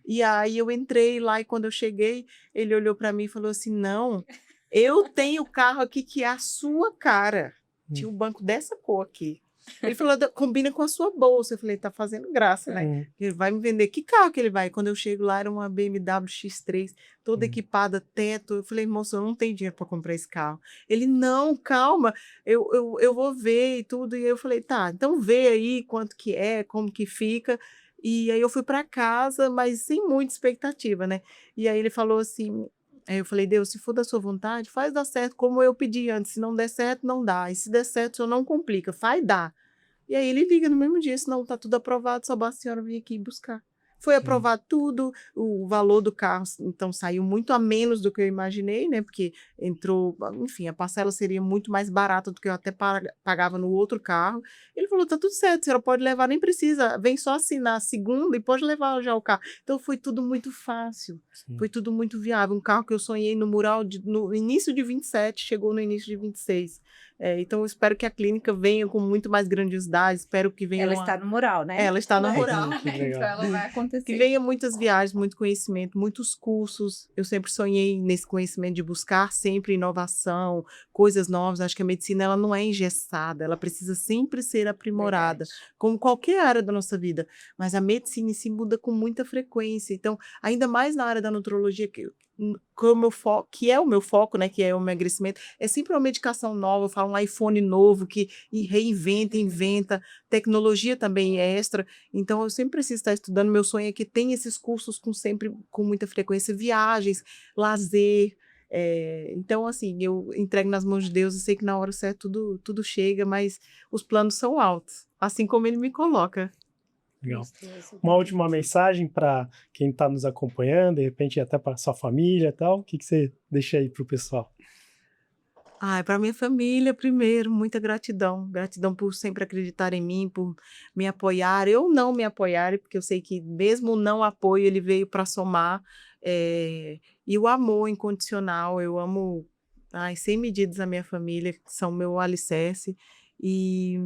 E aí eu entrei lá e quando eu cheguei, ele olhou para mim e falou assim, não, eu tenho o carro aqui que é a sua cara. Tinha um banco dessa cor aqui. Ele falou, combina com a sua bolsa. Eu falei, tá fazendo graça, né? Ele vai me vender. Que carro que ele vai? Quando eu chego lá, era uma BMW X3, toda equipada, teto. Eu falei, moço, eu não tenho dinheiro para comprar esse carro. Ele, não, calma, eu vou ver e tudo. E eu falei, tá, então vê aí quanto que é, como que fica. E aí eu fui para casa, mas sem muita expectativa, né? E aí ele falou assim, aí eu falei, Deus, se for da sua vontade, faz dar certo como eu pedi antes. Se não der certo, não dá. E se der certo, o senhor não complica, faz dar. E aí ele liga no mesmo dia, senão tá tudo aprovado, só basta a senhora vir aqui buscar. Foi aprovado tudo, o valor do carro, então, saiu muito a menos do que eu imaginei, né? Porque entrou, enfim, a parcela seria muito mais barata do que eu até pagava no outro carro. Ele falou, tá tudo certo, a senhora pode levar, nem precisa, vem só assinar a segunda e pode levar já o carro. Então, foi tudo muito fácil, foi tudo muito viável. Um carro que eu sonhei no mural no início de 27, chegou no início de 26. Então, eu espero que a clínica venha com muito mais grandiosidade, espero que venha Ela está no mural, né? Ela está no mural. Que legal. Então ela vai acontecer. Que venha muitas viagens, muito conhecimento, muitos cursos. Eu sempre sonhei nesse conhecimento de buscar sempre inovação, coisas novas. Acho que a medicina ela não é engessada, ela precisa sempre ser aprimorada, como qualquer área da nossa vida. Mas a medicina em si muda com muita frequência. Então, ainda mais na área da nutrologia, que é o meu foco, né, que é o emagrecimento, é sempre uma medicação nova, eu falo um iPhone novo que inventa, tecnologia também é extra, então eu sempre preciso estar estudando, meu sonho é que tenha esses cursos sempre com muita frequência, viagens, lazer, Então, assim, eu entrego nas mãos de Deus e sei que na hora certa tudo chega, mas os planos são altos, assim como Ele me coloca. Legal. Uma última mensagem para quem está nos acompanhando, de repente até para sua família e tal, o que você deixa aí para o pessoal? Para minha família, primeiro, muita gratidão. Gratidão por sempre acreditar em mim, por me apoiar. Eu não me apoiar, porque eu sei que mesmo o não apoio, ele veio para somar. E o amor incondicional, eu amo, sem medidas a minha família, que são meu alicerce. E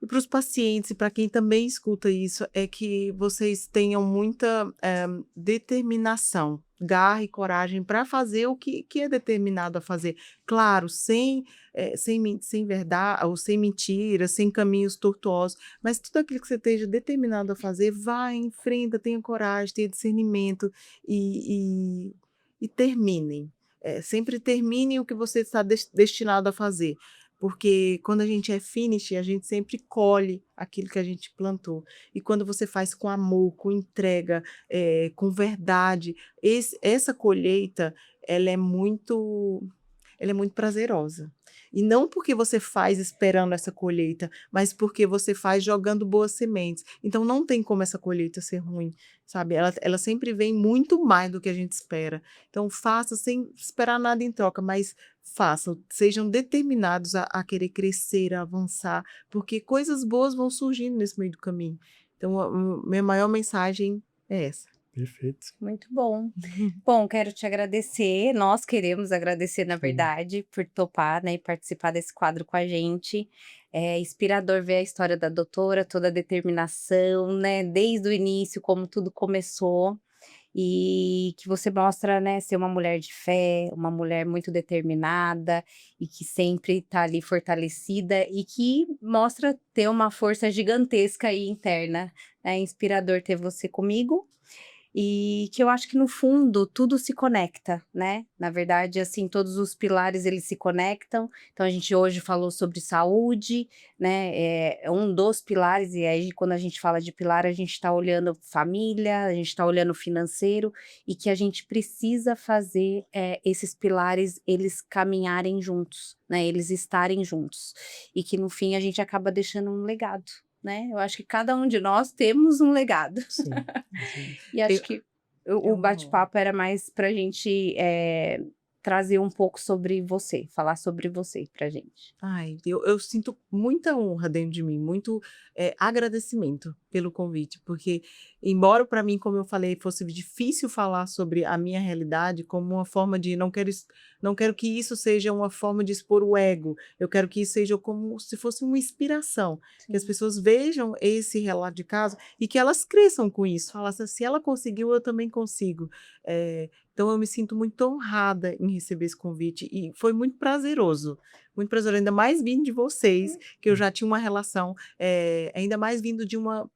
para os pacientes, e para quem também escuta isso, é que vocês tenham muita determinação, garra e coragem para fazer o que é determinado a fazer. Claro, sem verdade, ou sem mentira, sem caminhos tortuosos, mas tudo aquilo que você esteja determinado a fazer, vá, enfrenta, tenha coragem, tenha discernimento e terminem. Sempre termine o que você está destinado a fazer. Porque quando a gente é finish, a gente sempre colhe aquilo que a gente plantou. E quando você faz com amor, com entrega, com verdade, essa colheita, ela é muito prazerosa. E não porque você faz esperando essa colheita, mas porque você faz jogando boas sementes. Então não tem como essa colheita ser ruim, sabe? Ela sempre vem muito mais do que a gente espera. Então faça sem esperar nada em troca, mas façam, sejam determinados a querer crescer, a avançar, porque coisas boas vão surgindo nesse meio do caminho. Então minha maior mensagem é essa. Perfeito. Muito bom. Bom, quero te agradecer. Nós queremos agradecer, na verdade, por topar, né, e participar desse quadro com a gente. É inspirador ver a história da doutora, toda a determinação, né, desde o início, como tudo começou. E que você mostra, né, ser uma mulher de fé, uma mulher muito determinada e que sempre está ali fortalecida e que mostra ter uma força gigantesca aí interna. É inspirador ter você comigo. E que eu acho que no fundo tudo se conecta, né? Na verdade, assim, todos os pilares eles se conectam. Então a gente hoje falou sobre saúde, né? É um dos pilares, e aí quando a gente fala de pilar, a gente está olhando família, a gente está olhando financeiro, e que a gente precisa fazer esses pilares eles caminharem juntos, né? Eles estarem juntos. E que no fim a gente acaba deixando um legado. Né? Eu acho que cada um de nós temos um legado. Sim. E acho que o bate-papo era mais para a gente trazer um pouco sobre você, falar sobre você pra gente. Eu sinto muita honra dentro de mim, muito agradecimento pelo convite, porque embora para mim, como eu falei, fosse difícil falar sobre a minha realidade como uma forma de não quero que isso seja uma forma de expor o ego, eu quero que isso seja como se fosse uma inspiração, que as pessoas vejam esse relato de caso e que elas cresçam com isso, falassem, se ela conseguiu, eu também consigo. Então eu me sinto muito honrada em receber esse convite e foi muito prazeroso, ainda mais vindo de vocês, que eu já tinha uma relação, ainda mais vindo de uma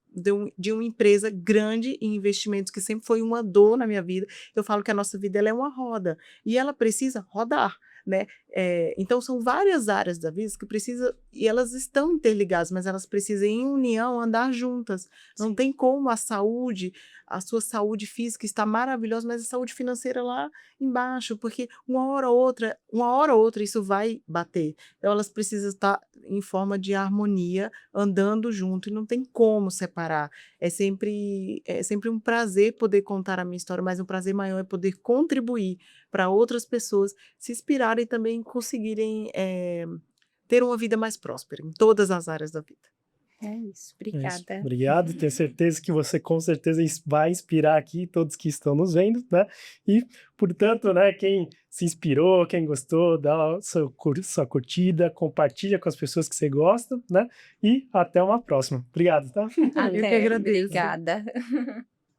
empresa grande em investimentos, que sempre foi uma dor na minha vida. Eu falo que a nossa vida ela é uma roda e ela precisa rodar, né? Então são várias áreas da vida que precisam, e elas estão interligadas, mas elas precisam em união andar juntas. Não tem como a sua saúde física está maravilhosa, mas a saúde financeira lá embaixo, porque uma hora ou outra isso vai bater. Então elas precisam estar em forma de harmonia, andando junto, e não tem como separar. É sempre um prazer poder contar a minha história, mas um prazer maior é poder contribuir para outras pessoas se inspirarem e também conseguirem ter uma vida mais próspera em todas as áreas da vida. É isso, É isso. obrigada. Obrigado, tenho certeza que você com certeza vai inspirar aqui todos que estão nos vendo, né? E, portanto, né, quem se inspirou, quem gostou, dá lá sua curtida, compartilha com as pessoas que você gosta, né? E até uma próxima. Obrigado, tá? Eu que Até, agradeço. obrigada.